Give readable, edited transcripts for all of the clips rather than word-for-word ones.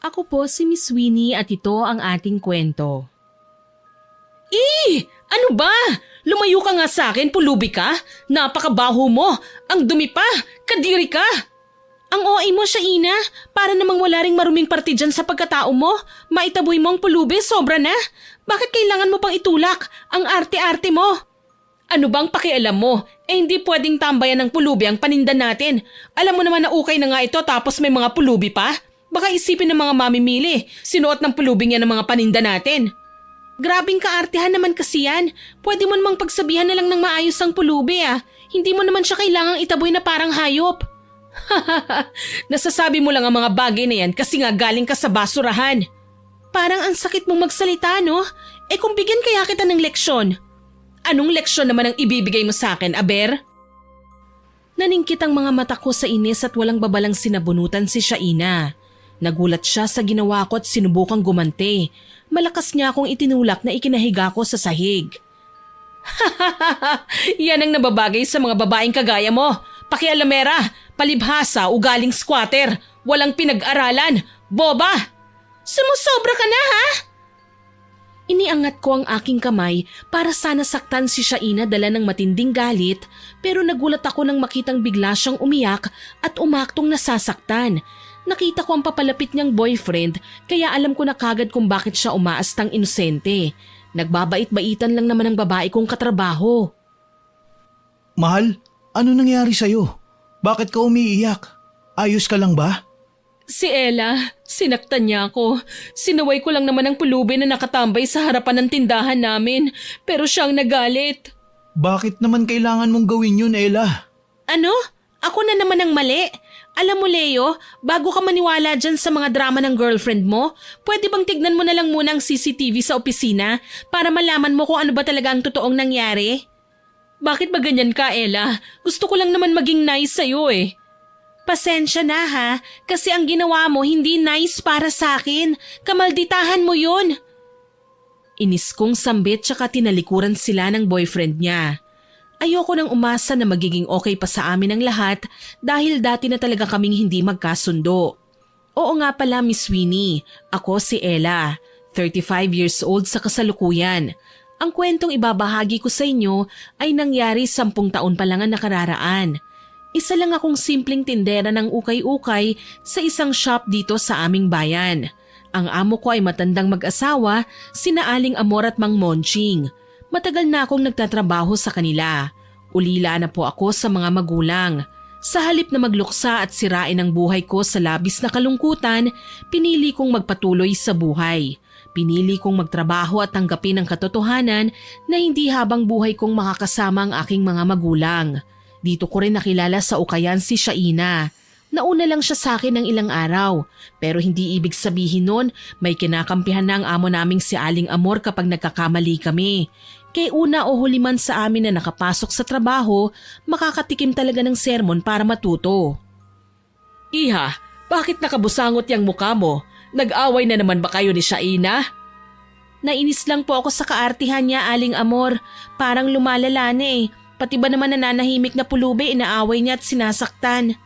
Ako po si Miss Winnie at ito ang ating kwento. Ano ba? Lumayo ka nga sa akin, pulubi ka? Napakabaho mo! Ang dumi pa! Kadiri ka! Ang OA mo, Shaina. Para namang wala ring maruming parte dyan sa pagkatao mo. Maitaboy mo ang pulubi, sobra na. Bakit kailangan mo pang itulak? Ang arte-arte mo. Ano bang pakialam mo? Hindi pwedeng tambayan ng pulubi ang paninda natin. Alam mo naman na ukay na nga ito tapos may mga pulubi pa? Baka isipin ng mga mamimili. Sinuot ng pulubi niya ng mga paninda natin. Grabing kaartehan naman kasi yan. Pwede mo namang pagsabihan na lang ng maayos ang pulubi Hindi mo naman siya kailangang itaboy na parang hayop. Nasasabi mo lang ang mga bagay na yan kasi nga galing ka sa basurahan. Parang ang sakit mong magsalita, no? Kung bigyan kaya kita ng leksyon. Anong leksyon naman ang ibibigay mo sa akin, Aber? Naningkit ang mga mata ko sa inis at walang babalang sinabunutan si Shaina. Nagulat siya sa ginawa ko at sinubukang gumante. Malakas niya akong itinulak na ikinahiga ko sa sahig. Yan ang nababagay sa mga babaeng kagaya mo. Pakialamera, palibhasa, ugaling squatter, walang pinag-aralan, boba! Sumusobra ka na ha? Iniangat ko ang aking kamay para sana saktan si Shaina dala ng matinding galit pero nagulat ako nang makitang bigla siyang umiyak at umaktong nasasaktan. Nakita ko ang papalapit niyang boyfriend kaya alam ko na kagad kung bakit siya umaastang inosente. Nagbabait-baitan lang naman ang babae kong katrabaho. Mahal, ano nangyari sa'yo? Bakit ka umiiyak? Ayos ka lang ba? Si Ella, sinaktan niya ako. Sinaway ko lang naman ang pulubi na nakatambay sa harapan ng tindahan namin pero siyang nagalit. Bakit naman kailangan mong gawin yun, Ella? Ano? Ako na naman ang mali? Alam mo Leo, bago ka maniwala dyan sa mga drama ng girlfriend mo, pwede bang tignan mo na lang muna ang CCTV sa opisina para malaman mo kung ano ba talaga ang totoong nangyari? Bakit ba ganyan ka, Ella? Gusto ko lang naman maging nice sa'yo Pasensya na ha, kasi ang ginawa mo hindi nice para sa akin. Kamalditahan mo yun. Inis kong sambit tsaka tinalikuran sila ng boyfriend niya. Ayoko nang umasa na magiging okay pa sa amin ang lahat dahil dati na talaga kaming hindi magkasundo. Oo nga pala Miss Winnie, ako si Ella, 35 years old sa kasalukuyan. Ang kwentong ibabahagi ko sa inyo ay nangyari 10 taon pa lang ang nakararaan. Isa lang akong simpleng tindera ng ukay-ukay sa isang shop dito sa aming bayan. Ang amo ko ay matandang mag-asawa, sina Aling Amor at Mang Monching. Matagal na akong nagtatrabaho sa kanila. Ulila na po ako sa mga magulang. Sa halip na magluksa at sirain ang buhay ko sa labis na kalungkutan, pinili kong magpatuloy sa buhay. Pinili kong magtrabaho at tanggapin ang katotohanan na hindi habang buhay kong makakasama ang aking mga magulang. Dito ko rin nakilala sa ukayan si Shaina. Nauna lang siya sa akin ng ilang araw, pero hindi ibig sabihin nun may kinakampihan na ang amo naming si Aling Amor kapag nagkakamali kami. Kay una o huli man sa amin na nakapasok sa trabaho, makakatikim talaga ng sermon para matuto. Iha, bakit nakabusangot yung mukha mo? Nag-away na naman ba kayo ni Shaina? Nainis lang po ako sa kaartihan niya, Aling Amor. Parang lumalala na Pati ba naman nananahimik na pulubi inaaway niya at sinasaktan?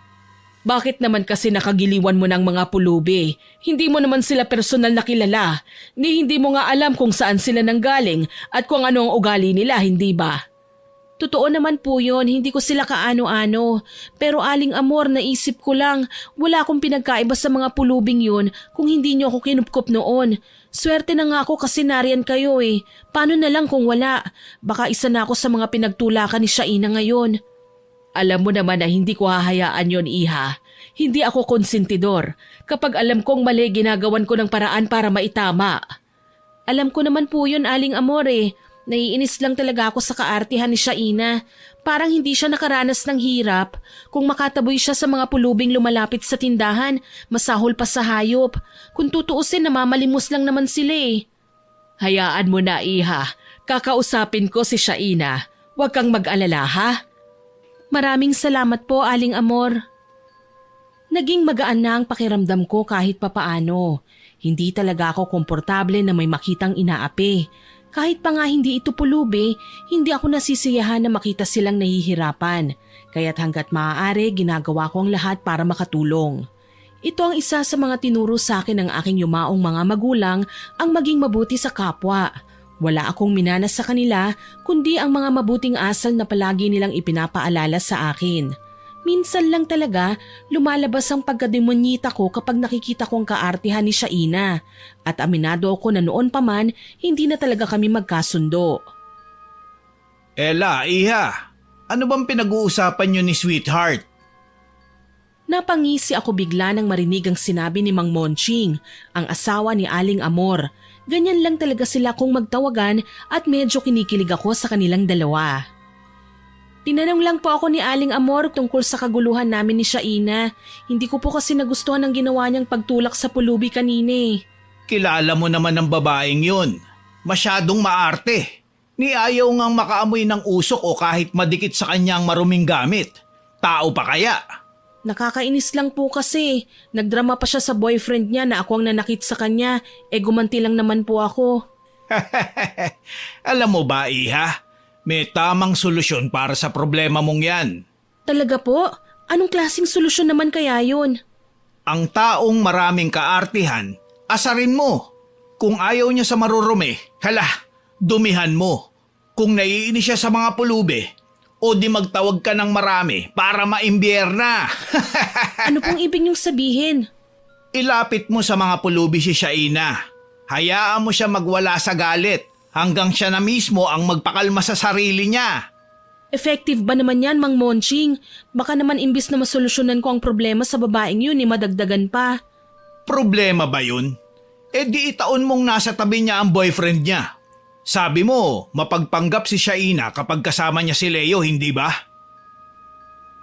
Bakit naman kasi nakagiliwan mo ng mga pulubi? Hindi mo naman sila personal na kilala. Hindi mo nga alam kung saan sila nanggaling at kung ano ang ugali nila, hindi ba? Totoo naman po yun, hindi ko sila kaano-ano. Pero Aling Amor, naisip ko lang, wala akong pinagkaiba sa mga pulubing yun kung hindi niyo ako kinupkop noon. Swerte na nga ako kasi nariyan kayo Paano na lang kung wala? Baka isa na ako sa mga pinagtulakan ni Shaina ngayon. Alam mo naman na hindi ko hahayaan yon, Iha. Hindi ako konsentidor. Kapag alam kong mali, ginagawan ko ng paraan para maitama. Alam ko naman po yun, Aling Amor Naiinis lang talaga ako sa kaartihan ni Shaina. Parang hindi siya nakaranas ng hirap. Kung makataboy siya sa mga pulubing lumalapit sa tindahan, masahol pa sa hayop. Kung tutuusin, namamalimos lang naman sila Hayaan mo na, Iha. Kakausapin ko si Shaina. Huwag kang mag-alala, ha? Maraming salamat po, Aling Amor. Naging magaan na ang pakiramdam ko kahit papaano. Hindi talaga ako komportable na may makitang inaapi. Kahit pa nga hindi ito pulubi, hindi ako nasisiyahan na makita silang nahihirapan. Kaya't hanggat maaari ginagawa ko ang lahat para makatulong. Ito ang isa sa mga tinuro sa akin ng aking yumaong mga magulang, ang maging mabuti sa kapwa. Wala akong minanas sa kanila kundi ang mga mabuting asal na palagi nilang ipinapaalala sa akin. Minsan lang talaga lumalabas ang pagkademonyita ko kapag nakikita ko ang kaartihan ni Shaina at aminado ako na noon pa man hindi na talaga kami magkasundo. Ella, iha, ano bang pinag-uusapan niyo ni Sweetheart? Napangisi ako bigla nang marinig ang sinabi ni Mang Monching, ang asawa ni Aling Amor. Ganyan lang talaga sila kung magtawagan at medyo kinikilig ako sa kanilang dalawa. Tinanong lang po ako ni Aling Amor tungkol sa kaguluhan namin ni Shaina. Hindi ko po kasi nagustuhan ang ginawa niyang pagtulak sa pulubi kanina. Kilala mo naman ang babaeng yun. Masyadong maarte. Ni ayaw ngang makaamoy ng usok o kahit madikit sa kanyang maruming gamit. Tao pa kaya? Nakakainis lang po kasi. Nagdrama pa siya sa boyfriend niya na ako ang nanakit sa kanya. Gumanti lang naman po ako. Alam mo ba, iha? May tamang solusyon para sa problema mong yan. Talaga po? Anong klaseng solusyon naman kaya yun? Ang taong maraming kaartihan, asarin mo. Kung ayaw niya sa marurumi, dumihan mo. Kung naiinis siya sa mga pulubi, o di magtawag ka ng marami para maimbierna. Ano pong ibig niyong sabihin? Ilapit mo sa mga pulubi si Shaina. Hayaan mo siya magwala sa galit hanggang siya na mismo ang magpakalma sa sarili niya. Effective ba naman yan, Mang Monching? Baka naman imbis na masolusyonan ko ang problema sa babaeng yun, madagdagan pa. Problema ba yun? Di itaon mong nasa tabi niya ang boyfriend niya. Sabi mo, mapagpanggap si Shaina kapag kasama niya si Leo, hindi ba?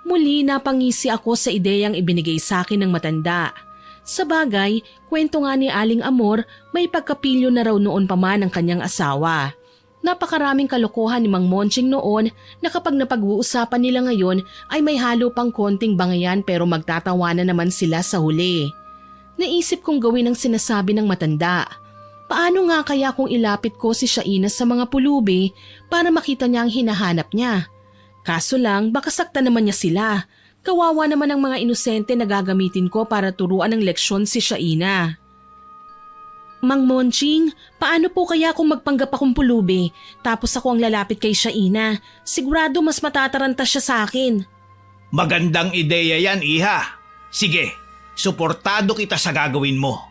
Muli napangisi ako sa ideyang ibinigay sa akin ng matanda. Sa bagay, kwento nga ni Aling Amor, may pagkapilyo na raw noon pa man ang kanyang asawa. Napakaraming kalokohan ni Mang Monching noon na kapag napag-uusapan nila ngayon ay may halo pang konting bangayan pero magtatawanan naman sila sa huli. Naisip kong gawin ang sinasabi ng matanda. Paano nga kaya kung ilapit ko si Shaina sa mga pulubi para makita niya ang hinahanap niya? Kaso lang baka sakta naman niya sila. Kawawa naman ang mga inosente na gagamitin ko para turuan ng leksyon si Shaina. Mang Monching, paano po kaya kung magpanggap akong pulubi tapos ako ang lalapit kay Shaina? Sigurado mas matataranta siya sa akin. Magandang ideya yan, iha. Sige, suportado kita sa gagawin mo.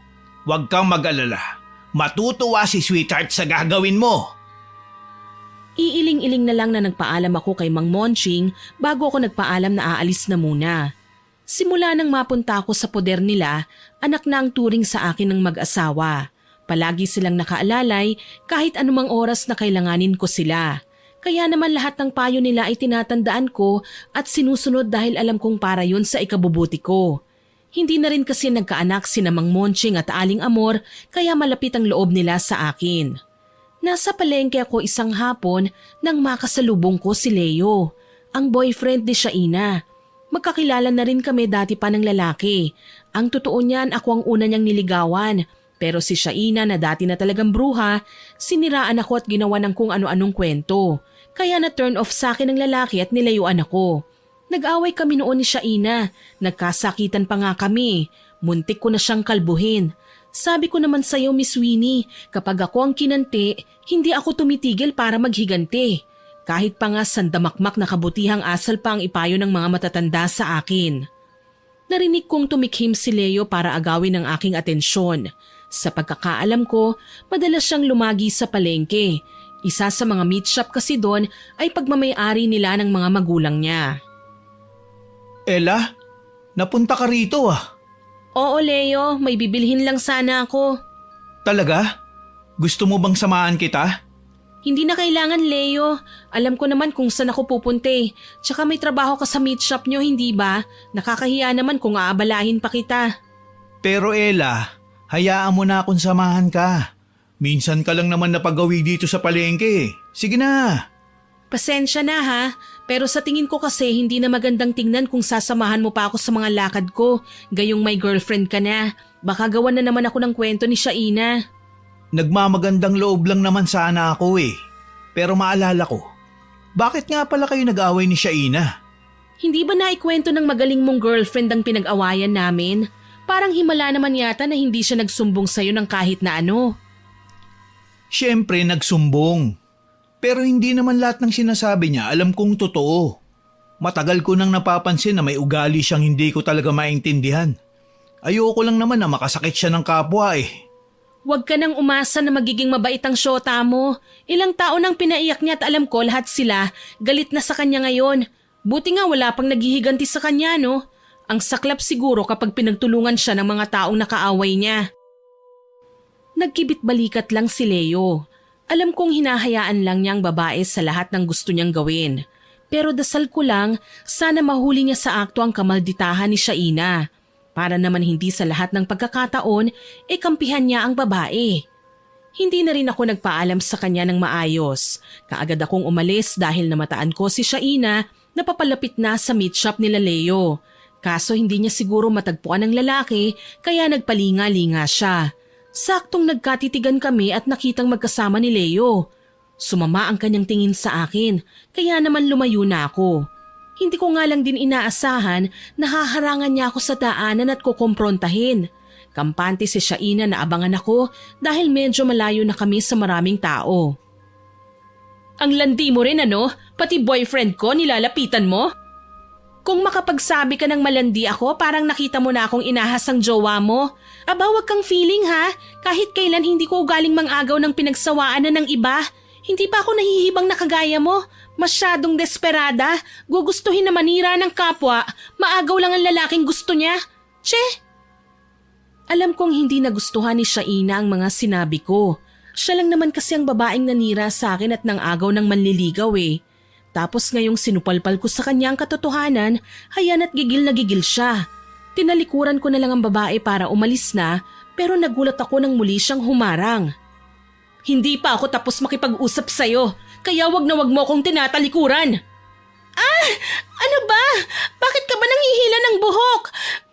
Huwag kang mag-alala. Matutuwa si Sweetheart sa gagawin mo. Iiling-iling na lang na nagpaalam ako kay Mang Monching bago ako nagpaalam na aalis na muna. Simula nang mapunta ako sa poder nila, anak na ang turing sa akin ng mag-asawa. Palagi silang nakaalalay kahit anumang oras na kailanganin ko sila. Kaya naman lahat ng payo nila ay tinatandaan ko at sinusunod dahil alam kong para yun sa ikabubuti ko. Hindi na rin kasi nagkaanak sina Mang Monching at Aling Amor kaya malapit ang loob nila sa akin. Nasa palengke ako isang hapon nang makasalubong ko si Leo, ang boyfriend ni Shaina. Magkakilala na rin kami dati pa ng lalaki. Ang totoo niyan ako ang una niyang niligawan. Pero si Shaina na dati na talagang bruha, siniraan ako at ginawa ng kung ano-anong kwento. Kaya na-turn off sa akin ng lalaki at nilayuan ako. Nag-away kami noon ni Shaina. Nagkasakitan pa nga kami. Muntik ko na siyang kalbuhin. Sabi ko naman sa'yo, Miss Winnie, kapag ako ang kinanti, hindi ako tumitigil para maghiganti. Kahit pa nga sandamakmak na kabutihang asal pa ang ipayo ng mga matatanda sa akin. Narinig kong tumikhim si Leo para agawin ang aking atensyon. Sa pagkakaalam ko, madalas siyang lumagi sa palengke. Isa sa mga meat shop kasi doon ay pagmamay-ari nila ng mga magulang niya. Ella, napunta ka rito ah. Oo, Leo, may bibilhin lang sana ako. Talaga? Gusto mo bang samahan kita? Hindi na kailangan, Leo. Alam ko naman kung saan ako pupunte. Tsaka may trabaho ka sa meat shop nyo, hindi ba? Nakakahiya naman kung aabalahin pa kita. Pero Ella, hayaan mo na akong samahan ka. Minsan ka lang naman napagawi dito sa palengke. Sige na. Pasensya na ha, pero sa tingin ko kasi hindi na magandang tingnan kung sasamahan mo pa ako sa mga lakad ko. Gayong may girlfriend ka na. Baka gawan na naman ako ng kwento ni Shaina. Nagmamagandang loob lang naman sana ako eh. Pero maalala ko, bakit nga pala kayo nag-away ni Shaina? Hindi ba naikwento ng magaling mong girlfriend ang pinag-awayan namin? Parang himala naman yata na hindi siya nagsumbong sa'yo ng kahit na ano. Siyempre nagsumbong. Pero hindi naman lahat ng sinasabi niya alam kong totoo. Matagal ko nang napapansin na may ugali siyang hindi ko talaga maintindihan. Ayoko lang naman na makasakit siya ng kapwa eh. Huwag ka nang umasa na magiging mabait ang syota mo. Ilang taon nang pinaiyak niya at alam ko lahat sila galit na sa kanya ngayon. Buti nga wala pang naghihiganti sa kanya, no? Ang saklap siguro kapag pinagtulungan siya ng mga taong nakaaway niya. Nagkibit-balikat lang si Leo. Alam kong hinahayaan lang niyang babae sa lahat ng gusto niyang gawin. Pero dasal ko lang, sana mahuli niya sa akto ang kamalditahan ni Shaina. Para naman hindi sa lahat ng pagkakataon, kampihan niya ang babae. Hindi na rin ako nagpaalam sa kanya ng maayos. Kaagad akong umalis dahil namataan ko si Shaina na papalapit na sa meat shop nila Leo. Kaso hindi niya siguro matagpuan ng lalaki kaya nagpalinga-linga siya. Saktong nagkatitigan kami at nakitang magkasama ni Leo. Sumama ang kanyang tingin sa akin kaya naman lumayo na ako. Hindi ko nga lang din inaasahan na haharangan niya ako sa daanan at kukomprontahin. Kampante si Shaina na abangan ako dahil medyo malayo na kami sa maraming tao. Ang landi mo rin ano? Pati boyfriend ko nilalapitan mo? Kung makapagsabi ka ng malandi ako parang nakita mo na akong inahas ang jowa mo. Aba wag kang feeling ha, kahit kailan hindi ko ugaling mang-agaw ng pinagsawaan na ng iba. Hindi pa ako nahihibang na kagaya mo. Masyadong desperada, gugustuhin na manira ng kapwa, maagaw lang ang lalaking gusto niya. Che! Alam kong hindi nagustuhan ni Shaina ang mga sinabi ko. Siya lang naman kasi ang babaeng nanira sa akin at nang-agaw ng manliligaw eh. Tapos ngayong sinupalpal ko sa kanya ang katotohanan, hayan at gigil na gigil siya. Tinalikuran ko na lang ang babae para umalis na, pero nagulat ako nang muli siyang humarang. Hindi pa ako tapos makipag-usap sa'yo, kaya wag na wag mo akong tinatalikuran. Ah! Ano ba? Bakit ka ba nanghihila ng buhok?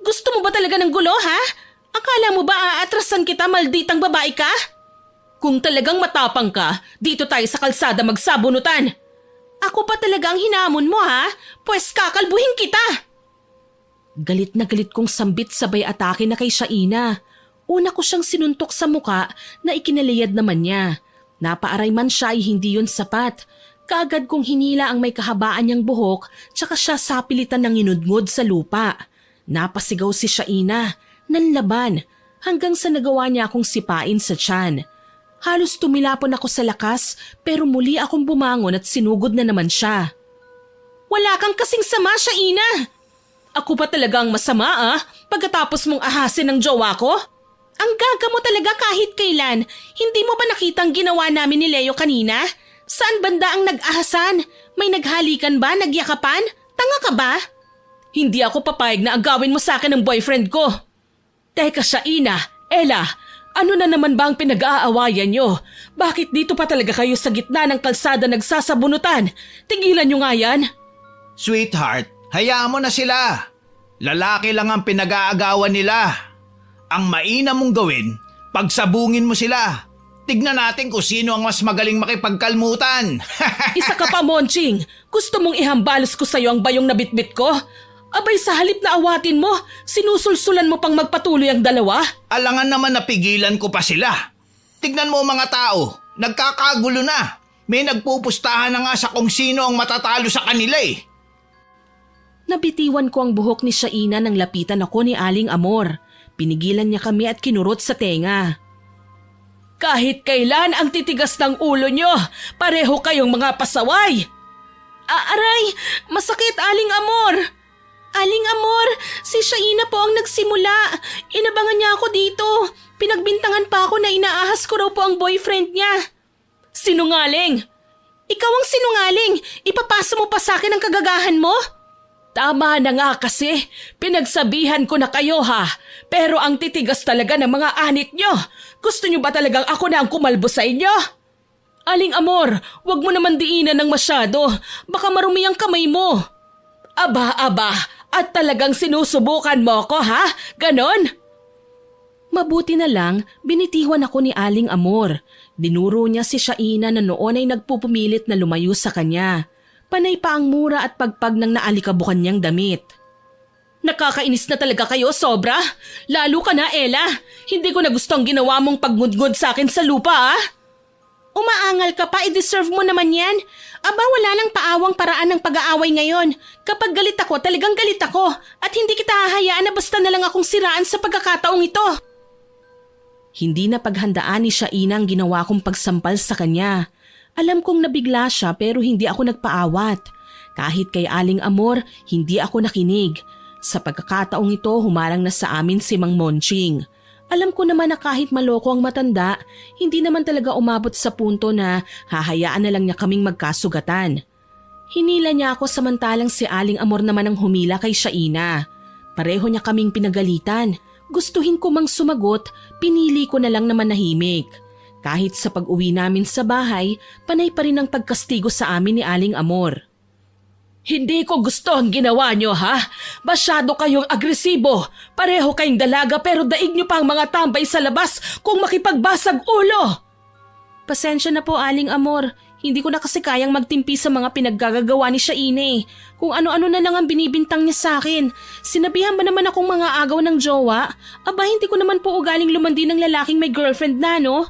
Gusto mo ba talaga ng gulo ha? Akala mo ba aatrasan kita malditang babae ka? Kung talagang matapang ka, dito tayo sa kalsada magsabunutan. Ako pa talaga ang hinamon mo ha? Pwes kakalbuhin kita. Galit na galit kong sambit sabay atake na kay Shaina. Una ko siyang sinuntok sa muka na ikinalayad naman niya. Napaaray man siya ay hindi yun sapat. Kaagad kong hinila ang may kahabaan niyang buhok tsaka siya sapilitan ng inudngod sa lupa. Napasigaw si Shaina, nanlaban, hanggang sa nagawa niya akong sipain sa tiyan. Halos tumilapon ako sa lakas pero muli akong bumangon at sinugod na naman siya. Wala kang kasing sama, Shaina! Ako pa talagang masama pagkatapos mong ahasin ng jowa ko? Ang gaga mo talaga kahit kailan. Hindi mo ba nakitang ginawa namin ni Leo kanina? Saan banda ang nag-ahasan? May naghalikan ba? Nagyakapan? Tanga ka ba? Hindi ako papayag na agawin mo sa akin ng boyfriend ko. Teka Shaina, Ella, ano na naman ba ang pinag-aawayan nyo? Bakit dito pa talaga kayo sa gitna ng kalsada nagsasabunutan? Tigilan nyo nga yan. Sweetheart, hayaan mo na sila. Lalaki lang ang pinag-aagawan nila. Ang mainam mong gawin, pagsabungin mo sila. Tignan natin kung sino ang mas magaling makipagkalmutan. Isa ka pa, Monching. Gusto mong ihambalos ko sa'yo ang bayong na bitbit ko? Abay sa halip na awatin mo, sinusulsulan mo pang magpatuloy ang dalawa? Alangan naman napigilan ko pa sila. Tignan mo mga tao, nagkakagulo na. May nagpupustahan na nga sa kung sino ang matatalo sa kanila eh. Nabitiwan ko ang buhok ni Shaina nang lapitan ako ni Aling Amor. Pinigilan niya kami at kinurot sa tenga. Kahit kailan ang titigas ng ulo nyo, pareho kayong mga pasaway. Aray, masakit Aling Amor. Aling Amor, si Shaina po ang nagsimula. Inabangan niya ako dito. Pinagbintangan pa ako na inaahas ko raw po ang boyfriend niya. Sinungaling! Ikaw ang sinungaling! Ipapasa mo pa sa akin ang kagagahan mo? Tama na nga kasi, pinagsabihan ko na kayo ha. Pero ang titigas talaga ng mga anit nyo. Gusto nyo ba talagang ako na ang kumalbo sa inyo? Aling Amor, wag mo naman diinan ng masyado. Baka marumi ang kamay mo. Aba, at talagang sinusubukan mo ko ha? Ganon? Mabuti na lang, binitiwan ako ni Aling Amor. Dinuro niya si Shaina na noon ay nagpupumilit na lumayo sa kanya. Panay pa ang mura at pagpag ng naalikabukan niyang damit. Nakakainis na talaga kayo, sobra. Lalo ka na, Ella. Hindi ko na gusto ang ginawa mong pagngudngod sa akin sa lupa, ah. Umaangal ka pa, i-deserve mo naman yan. Aba, wala nang paawang paraan ng pag-aaway ngayon. Kapag galit ako, talagang galit ako. At hindi kita hahayaan na basta na lang akong siraan sa pagkakataong ito. Hindi na paghandaan ni Shaina ang ginawa kong pagsampal sa kanya. Alam kong nabigla siya pero hindi ako nagpaawat. Kahit kay Aling Amor, hindi ako nakinig. Sa pagkakataong ito, humarang na sa amin si Mang Monching. Alam ko naman na kahit maloko ang matanda, hindi naman talaga umabot sa punto na hahayaan na lang niya kaming magkasugatan. Hinila niya ako samantalang si Aling Amor naman ang humila kay Shaina. Pareho niya kaming pinagalitan. Gustuhin ko mang sumagot, pinili ko na lang na manahimik. Kahit sa pag-uwi namin sa bahay, panay pa rin ang pagkastigo sa amin ni Aling Amor. Hindi ko gusto ang ginawa nyo, ha? Masyado kayong agresibo. Pareho kayong dalaga pero daig nyo pa ang mga tambay sa labas kung makipagbasag ulo. Pasensya na po, Aling Amor. Hindi ko na kasi kayang magtimpi sa mga pinaggagawa ni Shaina eh. Kung ano-ano na lang ang binibintang niya sa akin. Sinabihan ba naman akong mga agaw ng jowa? Aba, hindi ko naman po ugaling lumandi ng lalaking may girlfriend na, no?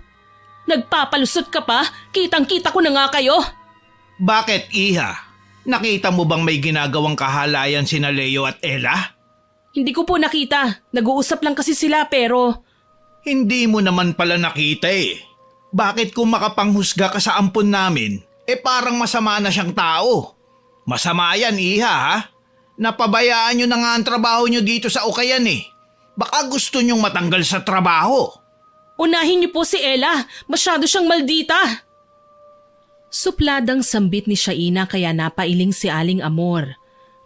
Nagpapalusot ka pa? Kitang-kita ko na nga kayo. Bakit, Iha? Nakita mo bang may ginagawang kahalayan sina Leo at Ella? Hindi ko po nakita. Nag-uusap lang kasi sila pero... Hindi mo naman pala nakita eh. Bakit kung makapanghusga ka sa ampon namin, parang masama na siyang tao? Masama yan, Iha, ha? Napabayaan nyo na nga ang trabaho nyo dito sa Ukayan eh. Baka gusto nyong matanggal sa trabaho. Unahin niyo po si Ella. Masyado siyang maldita. Supladang sambit ni Shaina kaya napailing si Aling Amor.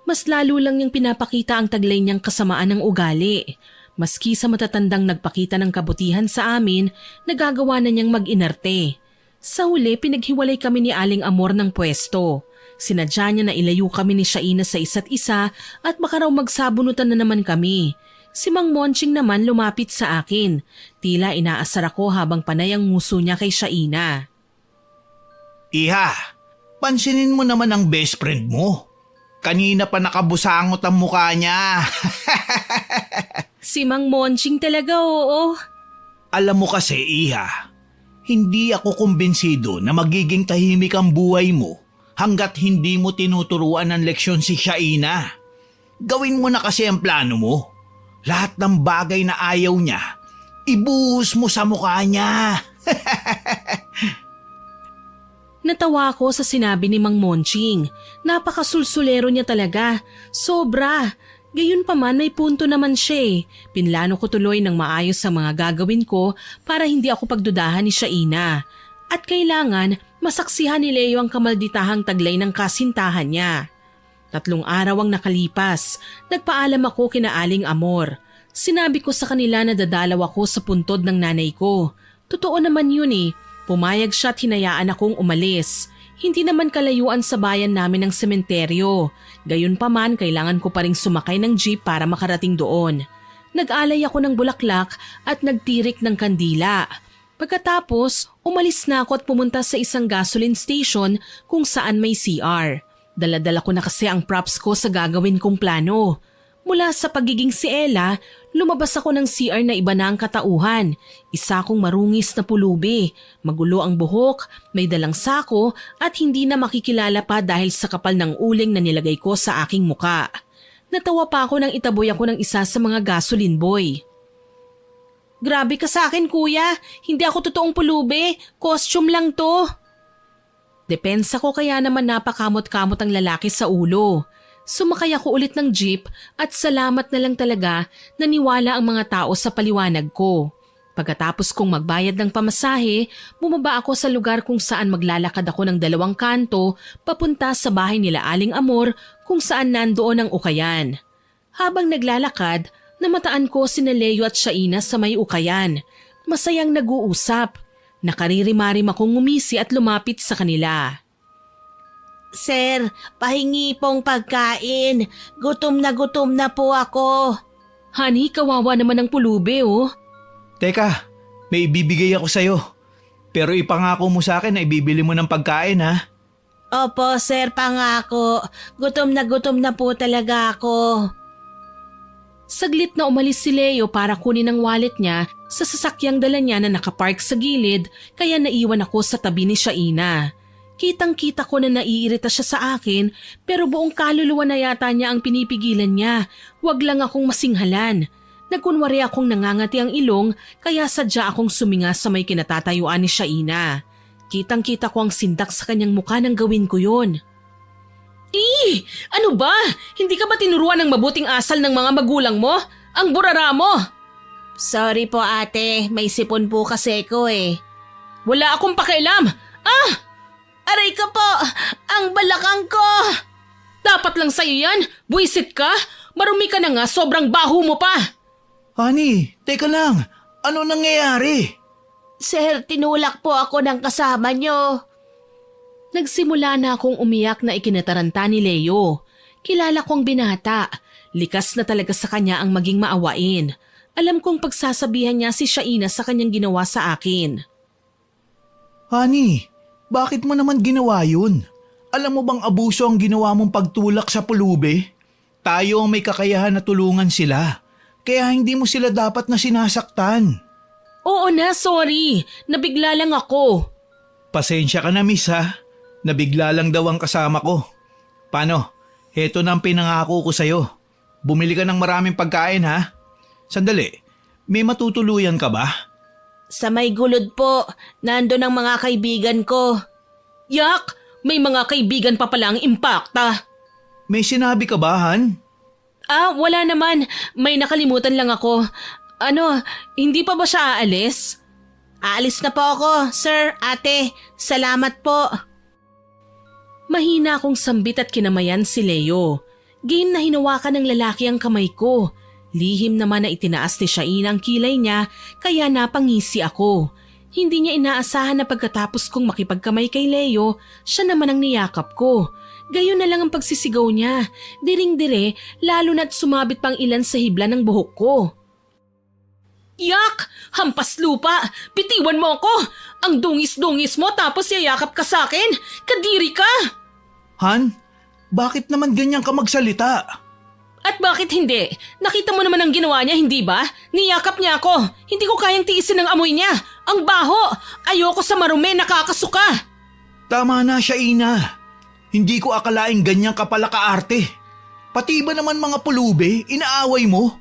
Mas lalo lang niyang pinapakita ang taglay niyang kasamaan ng ugali. Maski sa matatandang nagpakita ng kabutihan sa amin, nagagawa na niyang mag-inarte. Sa huli, pinaghiwalay kami ni Aling Amor ng pwesto. Sinadya niya na ilayo kami ni Shaina sa isa't isa at baka raw magsabunutan na naman kami. Si Mang Monching naman lumapit sa akin. Tila inaasar ako habang panay ang nguso niya kay Shaina. Iha, pansinin mo naman ang best friend mo. Kanina pa nakabusangot ang mukha niya. Si Mang Monching talaga, oo. Alam mo kasi, Iha, hindi ako kumbinsido na magiging tahimik ang buhay mo hanggat hindi mo tinuturuan ng leksyon si Shaina. Gawin mo na kasi ang plano mo. Lahat ng bagay na ayaw niya, ibuhos mo sa mukha niya. Natawa ako sa sinabi ni Mang Monching. Napakasulsulero niya talaga. Sobra. Gayun pa man may punto naman siya eh. Pinlano ko tuloy ng maayos ang mga gagawin ko para hindi ako pagdudahan ni Shaina. At kailangan masaksihan ni Leo ang kamalditahang taglay ng kasintahan niya. 3 araw ang nakalipas. Nagpaalam ako kina Aling Amor. Sinabi ko sa kanila na dadalaw ako sa puntod ng nanay ko. Totoo naman yun eh. Pumayag siya at hinayaan akong umalis. Hindi naman kalayuan sa bayan namin ng sementeryo. Gayunpaman, kailangan ko pa ring sumakay ng jeep para makarating doon. Nag-alay ako ng bulaklak at nagtirik ng kandila. Pagkatapos, umalis na ako at pumunta sa isang gasoline station kung saan may CR. Dala-dala ko na kasi ang props ko sa gagawin kong plano. Mula sa pagiging si Ella, lumabas ako ng CR na iba na ang katauhan. Isa akong marungis na pulubi, magulo ang buhok, may dalang sako at hindi na makikilala pa dahil sa kapal ng uling na nilagay ko sa aking muka. Natawa pa ako nang itaboy ako ng isa sa mga gasoline boy. Grabe ka sa akin, kuya. Hindi ako totoong pulubi. Costume lang to. Depensa ko kaya naman napakamot-kamot ang lalaki sa ulo. Sumakay ako ulit ng jeep at salamat na lang talaga naniwala ang mga tao sa paliwanag ko. Pagkatapos kong magbayad ng pamasahe, bumaba ako sa lugar kung saan maglalakad ako ng 2 kanto papunta sa bahay nila Aling Amor kung saan nandoon ang Ukayan. Habang naglalakad, namataan ko sina Leo at Shaina sa may Ukayan. Masayang nag-uusap. Nakaririmarim akong ngumisi at lumapit sa kanila. Sir, pahingi pong pagkain. Gutom na po ako. Honey, kawawa naman ang pulubi oh. Teka, may ibibigay ako sa'yo. Pero ipangako mo sa akin na ibibili mo ng pagkain ha. Opo sir, pangako. Gutom na po talaga ako. Saglit na umalis si Leo para kunin ang wallet niya sa sasakyang dala niya na nakapark sa gilid kaya naiwan ako sa tabi ni Shaina. Kitang-kita ko na naiirita siya sa akin pero buong kaluluwa na yata niya ang pinipigilan niya. Wag lang akong masinghalan. Nagkunwari akong nangangati ang ilong kaya sadya akong suminga sa may kinatatayuan ni Shaina. Kitang-kita ko ang sindak sa kanyang mukha nang gawin ko yun. Ano ba? Hindi ka ba tinuruan ng mabuting asal ng mga magulang mo? Ang burara mo! Sorry po ate, may sipon po kasi ko eh. Wala akong pakialam! Aray ka po! Ang balakang ko! Dapat lang sa'yo yan! Buisit ka! Marumi ka na nga, sobrang baho mo pa! Honey, teka lang. Ano nangyayari? Sir, tinulak po ako ng kasama nyo. Nagsimula na akong umiyak na ikinataranta ni Leo. Kilala kong binata. Likas na talaga sa kanya ang maging maawain. Alam kong pagsasabihan niya si Shaina sa kanyang ginawa sa akin. Honey, bakit mo naman ginawa yun? Alam mo bang abuso ang ginawa mong pagtulak sa pulube? Tayo ang may kakayahan na tulungan sila. Kaya hindi mo sila dapat na sinasaktan. Oo na, sorry. Nabigla lang ako. Pasensya ka na miss ha. Nabigla lang daw ang kasama ko. Paano? Heto na ang pinangako ko sa'yo. Bumili ka ng maraming pagkain ha. Sandali, may matutuluyan ka ba? Sa may gulod po, nandun ang mga kaibigan ko. Yak! May mga kaibigan pa pala ang impakta. May sinabi ka ba, Han? Wala naman. May nakalimutan lang ako. Hindi pa ba siya aalis? Aalis na po ako, sir, ate. Salamat po. Mahina akong sambit at kinamayan si Leo. Game na hinawakan ng lalaki ang kamay ko. Lihim naman na itinaas ni Shaina ang kilay niya kaya napangisi ako. Hindi niya inaasahan na pagkatapos kong makipagkamay kay Leo, siya naman ang niyakap ko. Gayon na lang ang pagsisigaw niya. Diring-dire, lalo na't sumabit pang ilan sa hibla ng buhok ko. Yak! Hampas lupa! Bitiwan mo ako! Ang dungis-dungis mo tapos yayakap ka sa akin! Kadiri ka! Han, bakit naman ganyan ka magsalita? At bakit hindi? Nakita mo naman ang ginawa niya, hindi ba? Niyakap niya ako! Hindi ko kayang tiisin ang amoy niya! Ang baho! Ayoko sa marumi, nakakasuka! Tama na, Shaina. Hindi ko akalaing ganyan ka pala kaarte. Pati ba naman mga pulube, inaaway mo?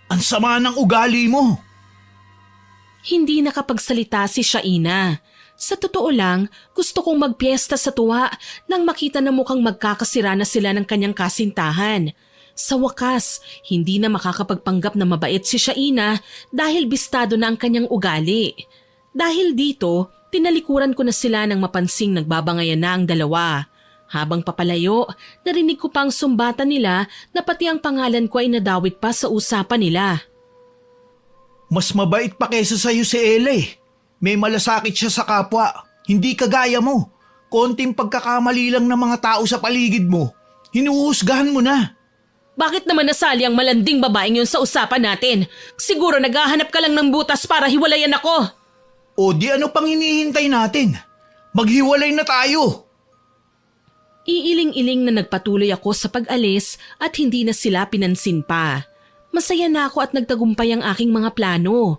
Ang sama ng ugali mo. Hindi nakapagsalita si Shaina. Sa totoo lang, gusto kong magpiesta sa tuwa nang makita na mukhang magkakasira na sila ng kanyang kasintahan. Sa wakas, hindi na makakapagpanggap na mabait si Shaina dahil bistado na ang kanyang ugali. Dahil dito, tinalikuran ko na sila nang mapansing nagbabangayan na ang dalawa. Habang papalayo, narinig ko pang sumbatan nila na pati ang pangalan ko ay nadawit pa sa usapan nila. Mas mabait pa kesa sa'yo si Ella eh. May malasakit siya sa kapwa. Hindi kagaya mo. Konting pagkakamali lang ng mga tao sa paligid mo. Hinuhusgahan mo na. Bakit naman nasali ang malanding babaeng yun sa usapan natin? Siguro naghahanap ka lang ng butas para hiwalayan ako. O di ano pang hinihintay natin? Maghiwalay na tayo. Iiling-iling na nagpatuloy ako sa pag-alis at hindi na sila pinansin pa. Masaya na ako at nagtagumpay ang aking mga plano.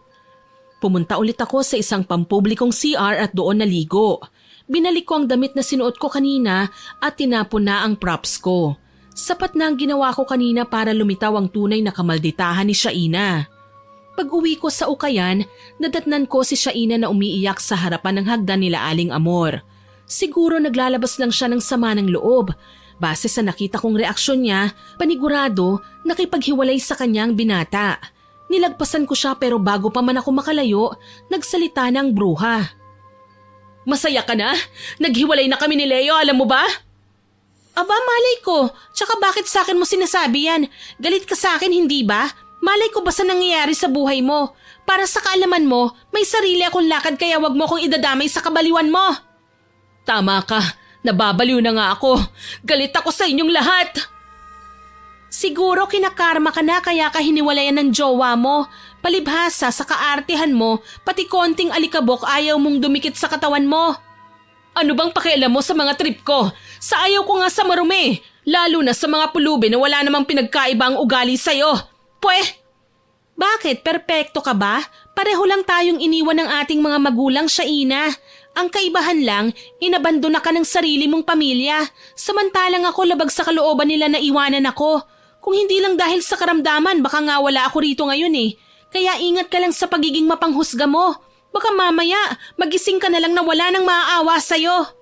Pumunta ulit ako sa isang pampublikong CR at doon naligo. Binalik ko ang damit na sinuot ko kanina at tinapon na ang props ko. Sapat na ang ginawa ko kanina para lumitaw ang tunay na kamalditahan ni Shaina. Pag-uwi ko sa ukayan, nadatnan ko si Shaina na umiiyak sa harapan ng hagdan nila Aling Amor. Siguro naglalabas lang siya ng sama ng loob. Base sa nakita kong reaksyon niya, panigurado nakipaghiwalay sa kanyang binata. Nilagpasan ko siya pero bago pa man ako makalayo, nagsalita ng bruha. Masaya ka na? Naghiwalay na kami ni Leo, alam mo ba? Aba, malay ko. Tsaka bakit sa akin mo sinasabi yan? Galit ka sa akin, hindi ba? Malay ko ba sa nangyayari sa buhay mo? Para sa kaalaman mo, may sarili akong lakad kaya wag mo kong idadamay sa kabaliwan mo. Tama ka. Nababaliw na nga ako. Galit ako sa inyong lahat. Siguro kinakarma ka na kaya ka hiniwalayan ng jowa mo. Palibhasa sa kaartihan mo, pati konting alikabok ayaw mong dumikit sa katawan mo. Ano bang pakialam mo sa mga trip ko? Sa ayaw ko nga sa marumi. Lalo na sa mga pulubi na wala namang pinagkaiba ang ugali sa'yo. Bakit? Perpekto ka ba? Pareho lang tayong iniwan ng ating mga magulang, Shaina. Ang kaibahan lang, inabandona ka ng sarili mong pamilya. Samantalang ako labag sa kalooban nila na iwanan ako. Kung hindi lang dahil sa karamdaman, baka nga wala ako rito ngayon eh. Kaya ingat ka lang sa pagiging mapanghusga mo. Baka mamaya, magising ka na lang na wala nang maaawa sa'yo.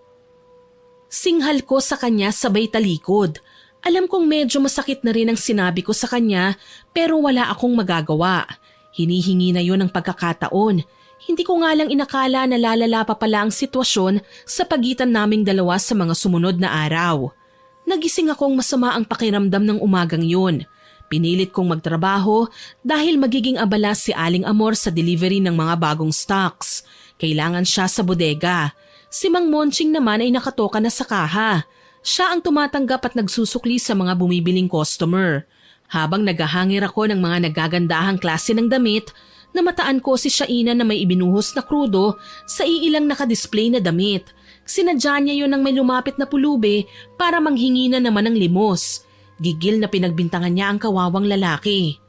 Singhal ko sa kanya sabay talikod. Alam kong medyo masakit na rin ang sinabi ko sa kanya pero wala akong magagawa. Hinihingi na yon ng pagkakataon. Hindi ko nga lang inakala na lalala pa pala ang sitwasyon sa pagitan naming dalawa sa mga sumunod na araw. Nagising akong masama ang pakiramdam ng umagang yun. Pinilit kong magtrabaho dahil magiging abala si Aling Amor sa delivery ng mga bagong stocks. Kailangan siya sa bodega. Si Mang Monching naman ay nakatoka na sa kaha. Siya ang tumatanggap at nagsusukli sa mga bumibiling customer. Habang naghahangir ako ng mga nagagandahang klase ng damit, namataan ko si Shaina na may ibinuhos na krudo sa iilang nakadisplay na damit. Sinadya niya yun ng may lumapit na pulube para manghingi na naman ng limos. Gigil na pinagbintangan niya ang kawawang lalaki.